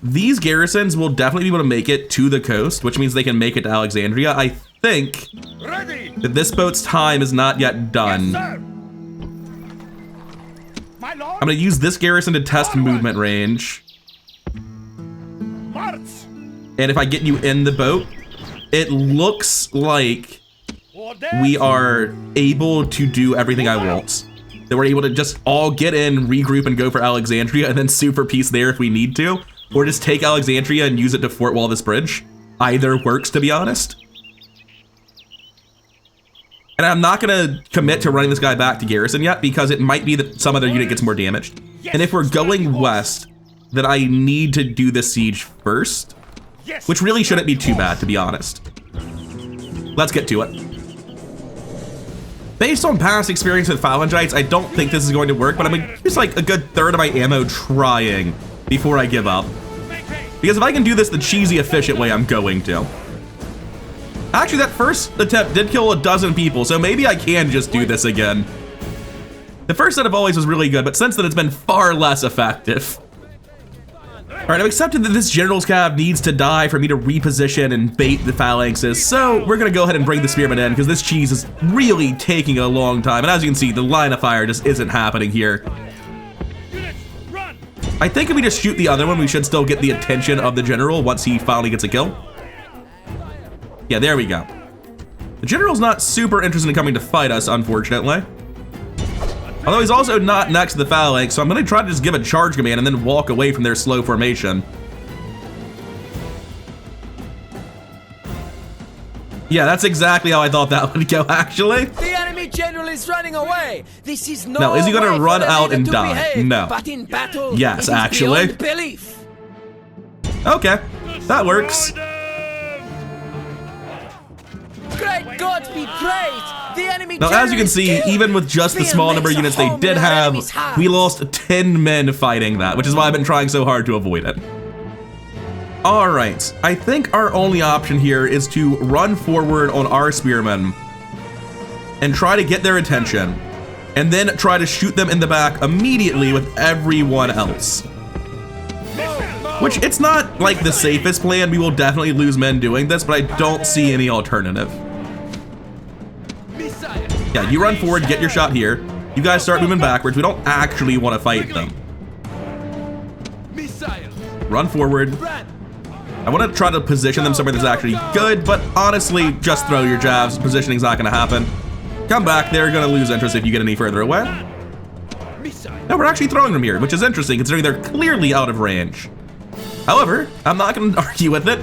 These garrisons will definitely be able to make it to the coast, which means they can make it to Alexandria. I think that this boat's time is not yet done. Yes, my lord. I'm gonna use this garrison to test movement range. March. And if I get you in the boat, it looks like we are able to do everything I want. That we're able to just all get in, regroup, and go for Alexandria, and then sue for peace there if we need to. Or just take Alexandria and use it to fort wall this bridge. Either works, to be honest. And I'm not gonna commit to running this guy back to garrison yet because it might be that some other unit gets more damaged. And if we're going west, then I need to do the siege first, which really shouldn't be too bad, to be honest. Let's get to it. Based on past experience with Phalangites, I don't think this is going to work, but I'm gonna use like a good third of my ammo trying before I give up. Because if I can do this the cheesy, efficient way, I'm going to. Actually, that first attempt did kill 12 people, so maybe I can just do this again. The first set of volleys was really good, but since then it's been far less effective. All right, I've accepted that this general's cab needs to die for me to reposition and bait the phalanxes, so we're gonna go ahead and bring the spearmen in because this cheese is really taking a long time, and as you can see, the line of fire just isn't happening here. I think if we just shoot the other one, we should still get the attention of the general once he finally gets a kill. Yeah, there we go. The general's not super interested in coming to fight us, unfortunately. Although he's also not next to the phalanx, so I'm gonna try to just give a charge command and then walk away from their slow formation. Yeah, that's exactly how I thought that would go, actually. The enemy general is running away. This is no Now, is he gonna way for run the out leader and to die? behave, No. But in battle, Yes, it is actually. beyond belief. Okay, that works. Great God be praised! The enemy Now, as you can see, even with just the small number of units they did have, we lost 10 men fighting that, which is why I've been trying so hard to avoid it. Alright, I think our only option here is to run forward on our spearmen and try to get their attention, and then try to shoot them in the back immediately with everyone else. Which, it's not like the safest plan, we will definitely lose men doing this, but I don't see any alternative. Yeah, you run forward, get your shot here. You guys start moving backwards, we don't actually want to fight them. Run forward. I want to try to position them somewhere that's actually good, but honestly, just throw your jabs. Positioning's not going to happen. Come back, they're going to lose interest if you get any further away. No, we're actually throwing them here, which is interesting considering they're clearly out of range. However, I'm not going to argue with it.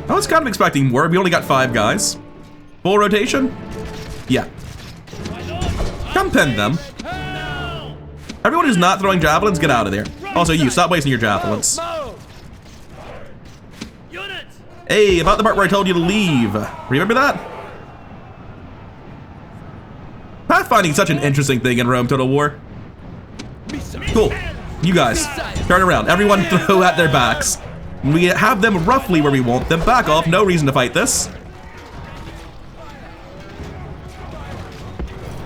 I was kind of expecting more. We only got 5 guys. Full rotation? Yeah. Come pen them. Everyone who's not throwing javelins, get out of there. Also, you, stop wasting your javelins. Hey, about the part where I told you to leave. Remember that? Pathfinding is such an interesting thing in Rome Total War. Cool. You guys, turn around. Everyone throw at their backs. We have them roughly where we want them. Back off. No reason to fight this.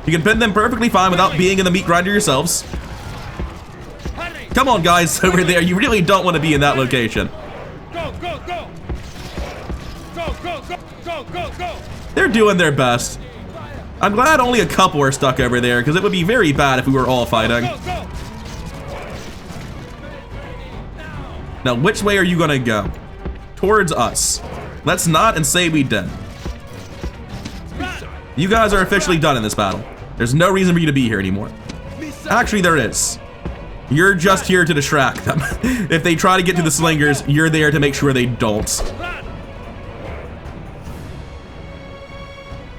You can pin them perfectly fine without being in the meat grinder yourselves. Come on, guys, over there. You really don't want to be in that location. Go, go, go! Go, go, go, go, go, go! They're doing their best. I'm glad only a couple are stuck over there, because it would be very bad if we were all fighting. Go, go! Now, which way are you gonna go? Towards us. Let's not and say we did. You guys are officially done in this battle. There's no reason for you to be here anymore. Actually, there is. You're just here to distract them. If they try to get to the slingers, you're there to make sure they don't.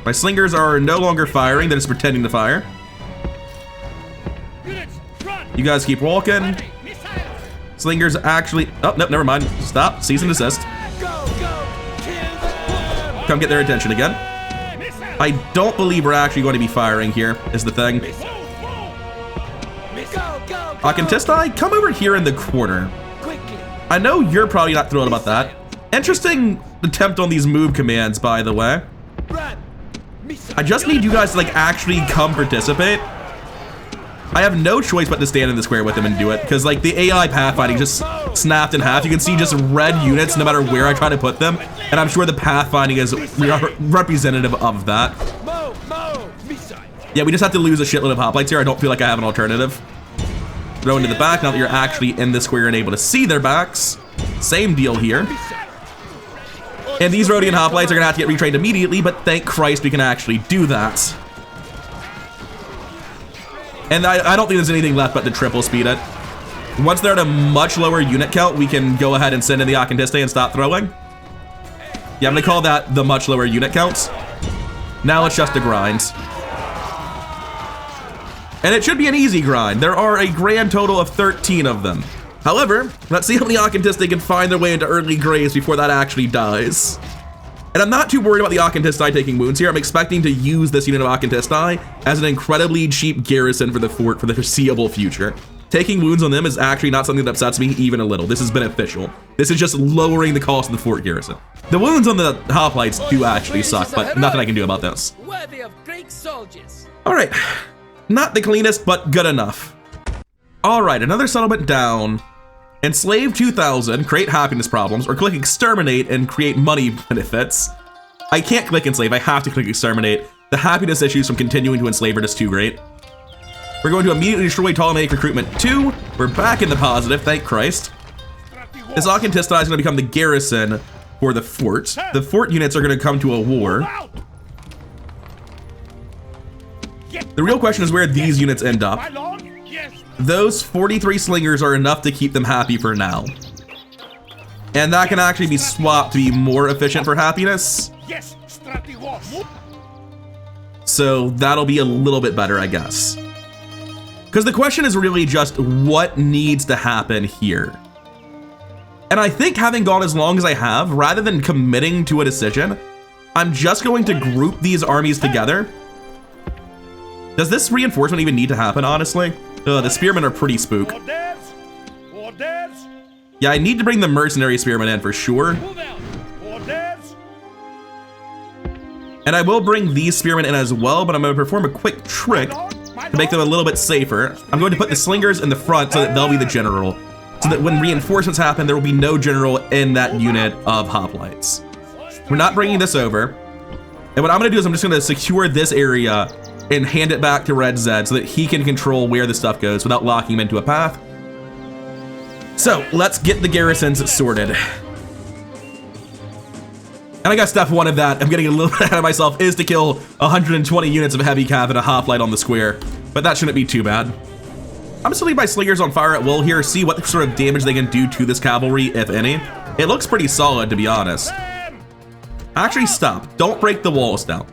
My slingers are no longer firing, they're just pretending to fire. You guys keep walking. Slingers actually, oh, no, never mind. Stop, cease and desist. Come get their attention again. I don't believe we're actually going to be firing here, is the thing. Acantistai, come over here in the corner. I know you're probably not thrilled about that. Interesting attempt on these move commands, by the way. I just need you guys to like actually come participate. I have no choice but to stand in the square with them and do it, because like the AI pathfinding just snapped in half. You can see just red units no matter where I try to put them, and I'm sure the pathfinding is representative of that. Yeah, we just have to lose a shitload of hoplites here. I don't feel like I have an alternative. Throw into the back now that you're actually in the square and able to see their backs. Same deal here. And these Rhodian hoplites are gonna have to get retrained immediately, but thank Christ we can actually do that. And I don't think there's anything left but to triple speed it. Once they're at a much lower unit count, we can go ahead and send in the Acantistae and stop throwing. Yeah, I'm gonna call that the much lower unit counts. Now it's just a grind. And it should be an easy grind. There are a grand total of 13 of them. However, let's see how many Acantistae can find their way into early graves before that actually dies. And I'm not too worried about the Acantistae taking wounds here. I'm expecting to use this unit of Acantistae as an incredibly cheap garrison for the fort for the foreseeable future. Taking wounds on them is actually not something that upsets me even a little. This is beneficial. This is just lowering the cost of the fort garrison. The wounds on the hoplites do actually suck, but nothing I can do about this. Worthy of Greek soldiers. All right, not the cleanest, but good enough. All right, another settlement down. Enslave 2000, create happiness problems, or click exterminate and create money benefits. I can't click enslave, I have to click exterminate. The happiness issues from continuing to enslave are just too great. We're going to immediately destroy Ptolemaic recruitment 2. We're back in the positive, thank Christ. This Acantistae is going to become the garrison for the fort. The fort units are going to come to a war. The real question is where these units end up. Those 43 slingers are enough to keep them happy for now. And that can actually be swapped to be more efficient for happiness. Yes, strategos. So that'll be a little bit better, I guess. Because the question is really just what needs to happen here. And I think having gone as long as I have, rather than committing to a decision, I'm just going to group these armies together. Does this reinforcement even need to happen, honestly? The spearmen are pretty spook. Orders. Orders. Yeah, I need to bring the mercenary spearmen in for sure. Move out. Orders. And I will bring these spearmen in as well, but I'm going to perform a quick trick to make them a little bit safer. I'm going to put the slingers in the front so that they'll be the general. So that when reinforcements happen, there will be no general in that unit of hoplites. We're not bringing this over. And what I'm going to do is I'm just going to secure this area and hand it back to Red Zed so that he can control where the stuff goes without locking him into a path. So let's get the garrisons sorted. And I guess step one of that, I'm getting a little bit ahead of myself, is to kill 120 units of heavy cav and a hoplite on the square. But that shouldn't be too bad. I'm just leaving my slingers on fire at will here, see what sort of damage they can do to this cavalry, if any. It looks pretty solid, to be honest. Actually, stop. Don't break the walls down.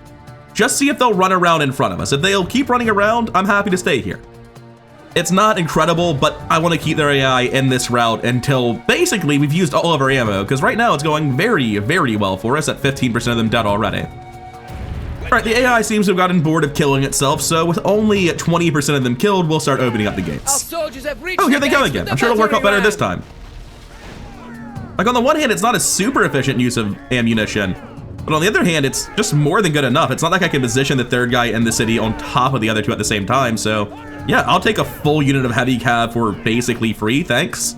Just see if they'll run around in front of us. If they'll keep running around, I'm happy to stay here. It's not incredible, but I want to keep their AI in this route until basically we've used all of our ammo, because right now it's going very, very well for us at 15% of them dead already. Alright, the AI seems to have gotten bored of killing itself, so with only 20% of them killed, we'll start opening up the gates. Oh, here they go again. I'm sure it'll work out better this time. Like, on the one hand, it's not a super efficient use of ammunition, but on the other hand, it's just more than good enough. It's not like I can position the third guy in the city on top of the other two at the same time, so yeah, I'll take a full unit of heavy cav for basically free, thanks.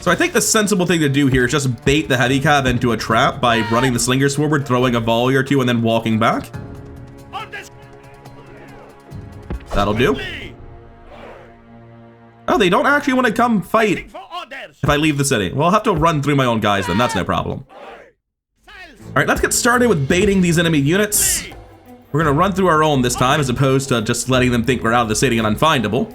So I think the sensible thing to do here is just bait the heavy cav into a trap by running the slingers forward, throwing a volley or two, and then walking back. That'll do. Oh, they don't actually want to come fight if I leave the city. Well, I'll have to run through my own guys then, that's no problem. All right, let's get started with baiting these enemy units. We're gonna run through our own this time, as opposed to just letting them think we're out of the city and unfindable.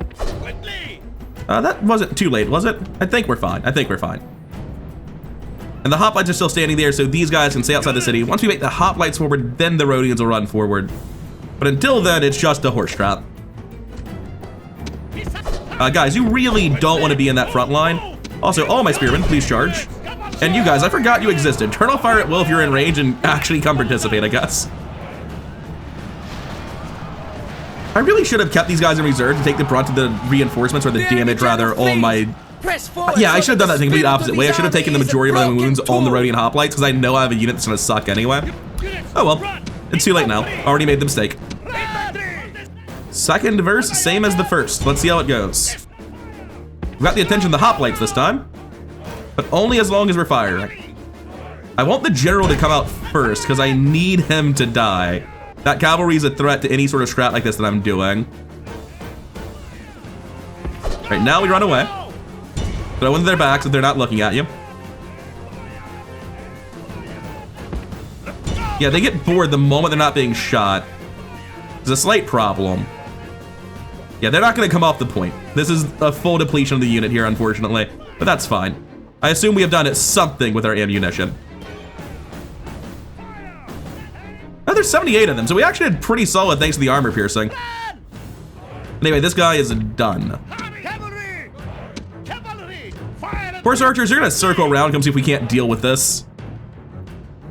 That wasn't too late, was it? I think we're fine. I think we're fine. And the hoplites are still standing there, so these guys can stay outside the city. Once we make the hoplites forward, then the Rhodians will run forward. But until then, it's just a horse trap. Guys, you really don't want to be in that front line. Also, all my spearmen, please charge. And you guys, I forgot you existed. Turn off fire at will if you're in range and actually come participate, I guess. I really should have kept these guys in reserve to take the brunt of the reinforcements, or the damage rather, on my... Yeah, I should have done that the complete opposite way. I should have taken the majority of my wounds on the Rhodian hoplites, because I know I have a unit that's going to suck anyway. Oh well, it's too late now. Already made the mistake. Second verse, same as the first. Let's see how it goes. We've got the attention of the hoplites this time, but only as long as we're firing. I want the general to come out first, because I need him to die. That cavalry is a threat to any sort of strat like this that I'm doing. Right now we run away. Throw into their backs if they're not looking at you. Yeah, they get bored the moment they're not being shot. There's a slight problem. Yeah, they're not going to come off the point. This is a full depletion of the unit here, unfortunately, but that's fine. I assume we have done something with our ammunition. Oh, there's 78 of them, so we actually did pretty solid thanks to the armor piercing. Anyway, this guy is done. Horse archers, you're gonna circle around, come see if we can't deal with this.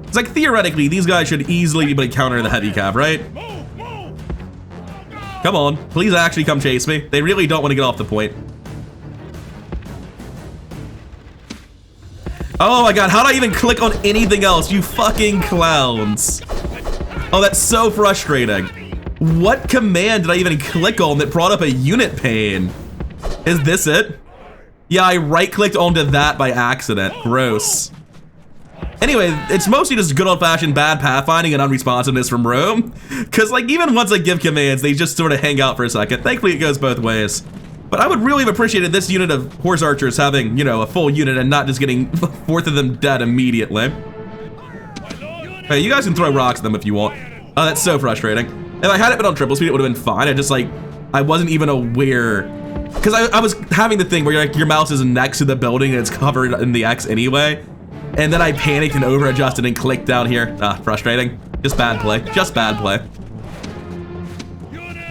It's like, theoretically, these guys should easily be able to counter the heavy cav, right? Come on, please actually come chase me. They really don't want to get off the point. Oh my god, how do I even click on anything else, you fucking clowns? Oh, that's so frustrating. What command did I even click on that brought up a unit pane? Is this it? Yeah, I right-clicked onto that by accident. Gross. Anyway, it's mostly just good old-fashioned bad pathfinding and unresponsiveness from Rome. Because, like, even once I give commands, they just sort of hang out for a second. Thankfully, it goes both ways. But I would really have appreciated this unit of horse archers having, you know, a full unit and not just getting 4th of them dead immediately. Hey, you guys can throw rocks at them if you want. Oh, that's so frustrating. If I had it been on triple speed, it would have been fine. I wasn't even aware. Because I was having the thing where your mouse is next to the building and it's covered in the X anyway. And then I panicked and over-adjusted and clicked down here. Frustrating. Just bad play. Just bad play.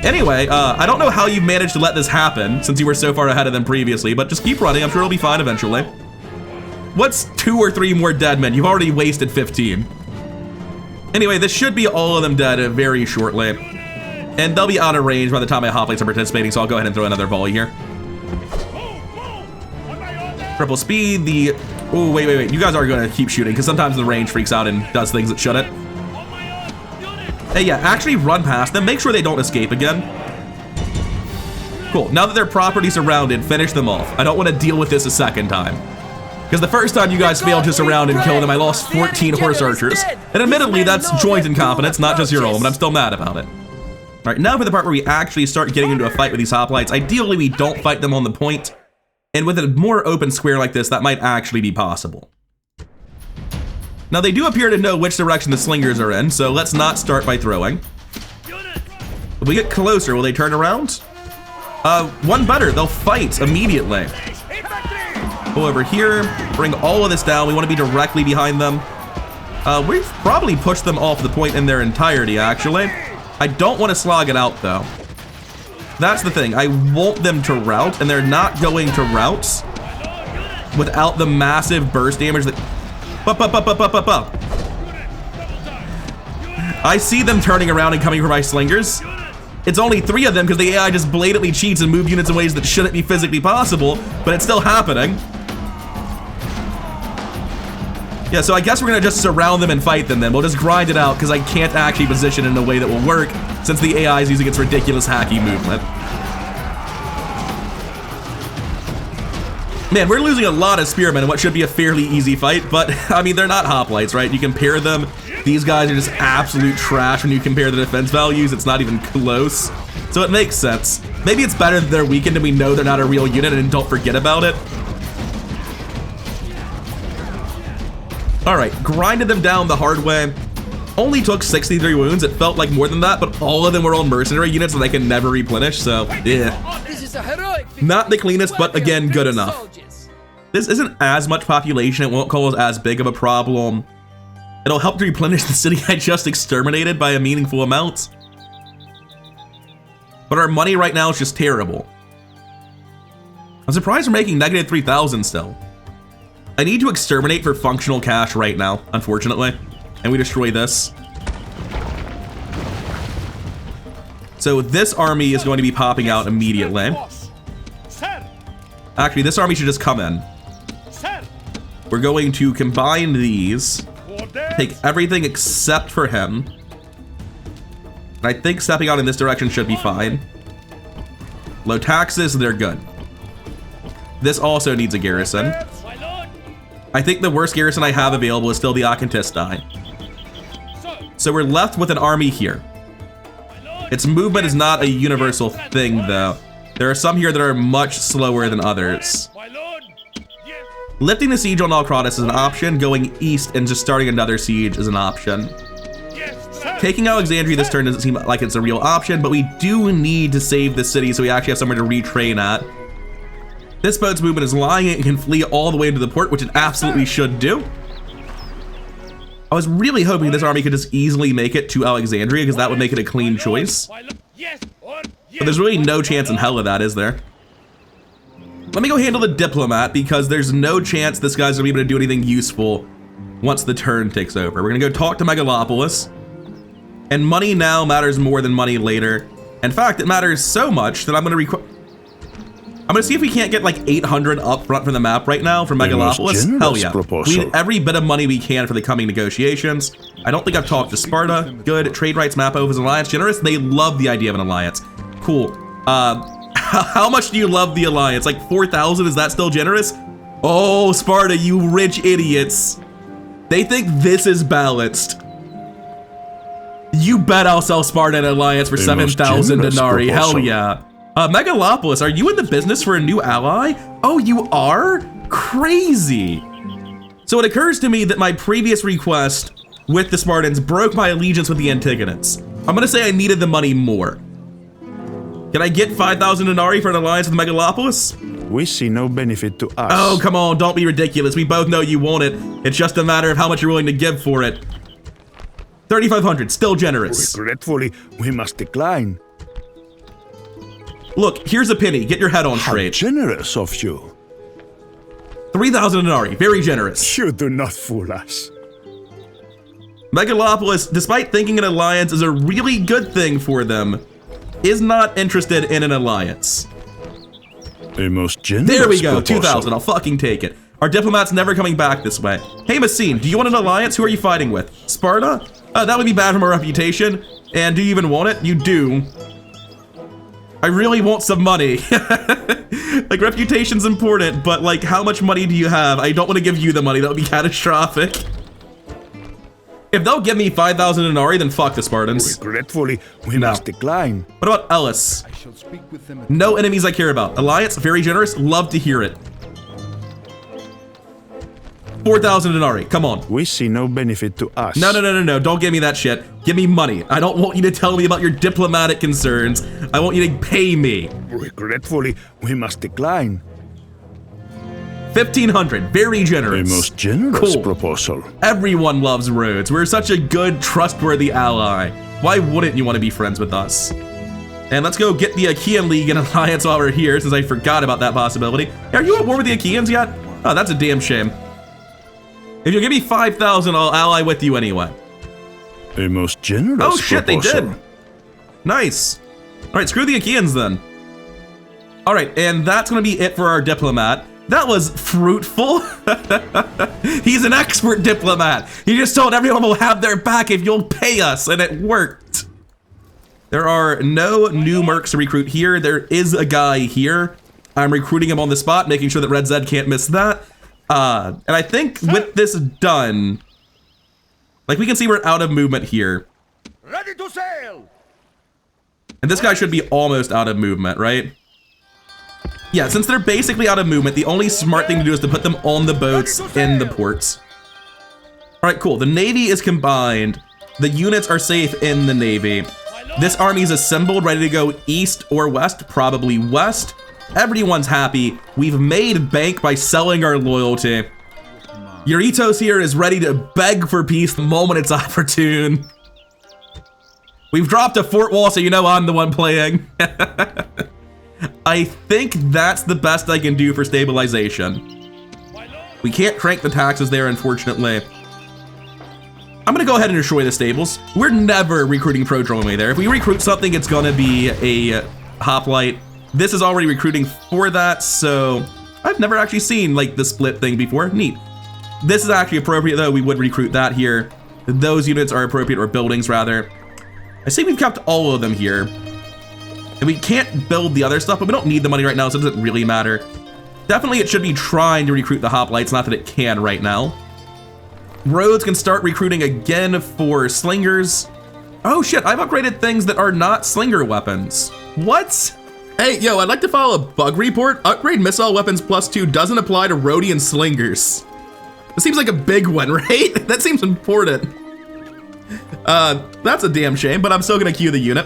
Anyway, I don't know how you managed to let this happen since you were so far ahead of them previously, but just keep running. I'm sure it'll be fine eventually. What's 2 or 3 more dead men? You've already wasted 15. Anyway, this should be all of them dead very shortly. And they'll be out of range by the time my hoplites are participating, so I'll go ahead and throw another volley here. Triple speed, the... Oh, wait. You guys are going to keep shooting, because sometimes the range freaks out and does things it shouldn't. Hey, yeah, actually run past them. Make sure they don't escape again. Cool. Now that they're properly surrounded, finish them off. I don't want to deal with this a second time. Because the first time you guys failed to surround and kill them, I lost 14 horse archers. And admittedly, that's joint incompetence, not just your own, but I'm still mad about it. All right, now for the part where we actually start getting into a fight with these hoplites. Ideally, we don't fight them on the point. And with a more open square like this, that might actually be possible. Now, they do appear to know which direction the slingers are in, so let's not start by throwing. If we get closer, will they turn around? One better, they'll fight immediately. Go over here, bring all of this down. We want to be directly behind them. We've probably pushed them off the point in their entirety, actually. I don't want to slog it out, though. That's the thing. I want them to rout, and they're not going to rout without the massive burst damage that... I see them turning around and coming for my slingers. It's only 3 of them because the AI just blatantly cheats and move units in ways that shouldn't be physically possible, but it's still happening. Yeah, so I guess we're gonna just surround them and fight them then. We'll just grind it out because I can't actually position in a way that will work since the AI is using its ridiculous hacky movement. Man, we're losing a lot of spearmen in what should be a fairly easy fight, but I mean, they're not hoplites, right? You compare them, these guys are just absolute trash when you compare the defense values. It's not even close. So it makes sense. Maybe it's better that they're weakened and we know they're not a real unit and don't forget about it. All right, grinded them down the hard way. Only took 63 wounds. It felt like more than that, but all of them were on mercenary units that I can never replenish, so yeah. Not the cleanest, but again, good enough. This isn't as much population. It won't cause as big of a problem. It'll help to replenish the city I just exterminated by a meaningful amount. But our money right now is just terrible. I'm surprised we're making negative 3,000 still. I need to exterminate for functional cash right now, unfortunately. And we destroy this. So this army is going to be popping out immediately. Actually, this army should just come in. We're going to combine these, take everything except for him. And I think stepping out in this direction should be fine. Low taxes, they're good. This also needs a garrison. I think the worst garrison I have available is still the Akantistai. So we're left with an army here. Its movement is not a universal thing, though. There are some here that are much slower than others. Lifting the siege on Alcratis is an option. Going east and just starting another siege is an option. Taking Alexandria this turn doesn't seem like it's a real option, but we do need to save the city so we actually have somewhere to retrain at. This boat's movement is lying. It can flee all the way into the port, which it absolutely should do. I was really hoping this army could just easily make it to Alexandria because that would make it a clean choice. But there's really no chance in hell of that, is there? Let me go handle the diplomat because there's no chance this guy's gonna be able to do anything useful once the turn takes over. We're gonna go talk to Megalopolis. And money now matters more than money later. In fact, it matters so much that I'm gonna see if we can't get like 800 up front from the map right now from Megalopolis. Hell yeah. We need every bit of money we can for the coming negotiations. I don't think I've talked to Sparta. Good. Trade rights map over as alliance generous. They love the idea of an alliance. Cool. How much do you love the alliance? Like 4,000? Is that still generous? Oh, Sparta, you rich idiots. They think this is balanced. You bet I'll sell Sparta an alliance for 7,000 denarii. Hell yeah. Megalopolis, are you in the business for a new ally? Oh, you are? Crazy. So it occurs to me that my previous request with the Spartans broke my allegiance with the Antigonids. I'm gonna say I needed the money more. Can I get 5,000 denarii for an alliance with Megalopolis? We see no benefit to us. Oh, come on, don't be ridiculous. We both know you want it. It's just a matter of how much you're willing to give for it. 3,500, still generous. Regretfully, we must decline. Look, here's a penny. Get your head on How straight. generous of you. 3,000 denarii, very generous. You do not fool us. Megalopolis, despite thinking an alliance is a really good thing for them, is not interested in an alliance. A most generous There we go, proposal. 2,000, I'll fucking take it. Our diplomat's never coming back this way. Hey, Messene, do you want an alliance? Who are you fighting with? Sparta? That would be bad for our reputation. And do you even want it? You do. I really want some money. Like, reputation's important, but like, how much money do you have? I don't want to give you the money, that would be catastrophic. If they'll give me 5,000 denarii, then fuck the Spartans. Regretfully, we must decline. What about Ellis? I shall speak with them. No enemies I care about. Alliance, very generous, love to hear it. 4,000 denarii, come on. We see no benefit to us. No, don't give me that shit. Give me money. I don't want you to tell me about your diplomatic concerns. I want you to pay me. Regretfully, we must decline. 1,500, very A generous. most generous Cool. proposal. Everyone loves Rhodes. We're such a good, trustworthy ally. Why wouldn't you want to be friends with us? And let's go get the Achaean League and Alliance while we're here, since I forgot about that possibility. Are you at war with the Achaeans yet? Oh, that's a damn shame. If you give me 5,000, I'll ally with you anyway. A most generous Oh shit, proposal. they did. Nice. All right, screw the Achaeans then. All right, and that's gonna be it for our diplomat. That was fruitful. He's an expert diplomat. He just told everyone we'll have their back if you'll pay us, and it worked. There are no new mercs to recruit here. There is a guy here. I'm recruiting him on the spot, making sure that Red Zed can't miss that. And I think with this done, like we can see we're out of movement here. Ready to sail! And this guy should be almost out of movement, right? Yeah, since they're basically out of movement, the only smart thing to do is to put them on the boats in the ports. All right, cool. The Navy is combined. The units are safe in the Navy. This army is assembled, ready to go east or west, probably west. Everyone's happy. We've made bank by selling our loyalty. Eurytos here is ready to beg for peace the moment it's opportune. We've dropped a fort wall, so you know I'm the one playing. I think that's the best I can do for stabilization. We can't crank the taxes there, unfortunately. I'm gonna go ahead and destroy the stables. We're never recruiting prodromi there. If we recruit something, it's gonna be a hoplite. This is already recruiting for that, so I've never actually seen like the split thing before. Neat. This is actually appropriate though. We would recruit that here. Those units are appropriate, or buildings rather. I see we've kept all of them here. And we can't build the other stuff, but we don't need the money right now, so it doesn't really matter. Definitely it should be trying to recruit the hoplites, not that it can right now. Rhodes can start recruiting again for slingers. Oh shit, I've upgraded things that are not slinger weapons. What? Hey, yo, I'd like to file a bug report. Upgrade missile weapons +2 doesn't apply to Rhodian slingers. It seems like a big one, right? That seems important. That's a damn shame, but I'm still gonna queue the unit.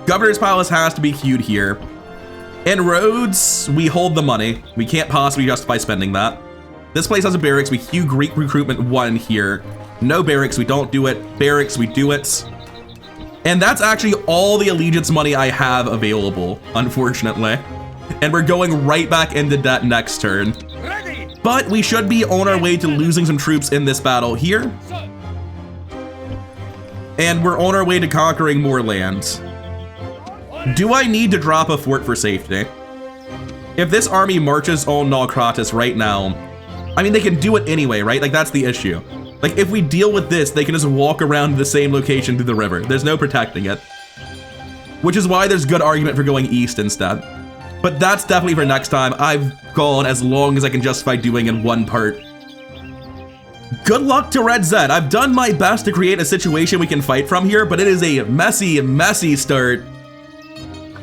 Governor's Palace has to be queued here. In Rhodes, we hold the money. We can't possibly justify spending that. This place has a barracks. We queue Greek recruitment 1 here. No barracks, we don't do it. Barracks, we do it. And that's actually all the allegiance money I have available, unfortunately. And we're going right back into debt next turn. Ready! But we should be on our way to losing some troops in this battle here. And we're on our way to conquering more land. Do I need to drop a fort for safety? If this army marches on Naucratis right now, I mean, they can do it anyway, right? Like, that's the issue. Like, if we deal with this, they can just walk around to the same location through the river. There's no protecting it. Which is why there's good argument for going east instead. But that's definitely for next time. I've gone as long as I can justify doing in one part. Good luck to Red Zed. I've done my best to create a situation we can fight from here, but it is a messy, messy start.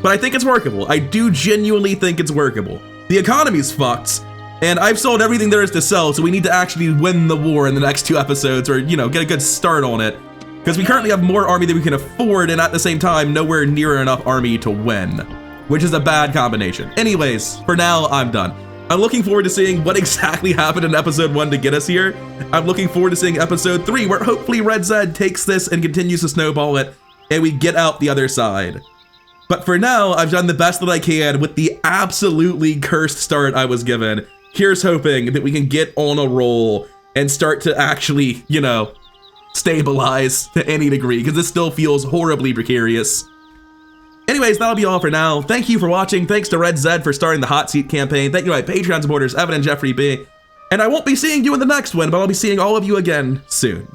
But I think it's workable. I do genuinely think it's workable. The economy's fucked, and I've sold everything there is to sell, so we need to actually win the war in the next 2 episodes, or, you know, get a good start on it. Because we currently have more army than we can afford, and at the same time, nowhere near enough army to win. which is a bad combination. Anyways, for now, I'm done. I'm looking forward to seeing what exactly happened in episode 1 to get us here. I'm looking forward to seeing episode 3, where hopefully Red Zed takes this and continues to snowball it, and we get out the other side. But for now, I've done the best that I can with the absolutely cursed start I was given. Here's hoping that we can get on a roll and start to actually, you know, stabilize to any degree, because this still feels horribly precarious. Anyways, that'll be all for now. Thank you for watching. Thanks to Red Zed for starting the Hotseat campaign. Thank you to my Patreon supporters, Evan and Jeffrey B. And I won't be seeing you in the next one, but I'll be seeing all of you again soon.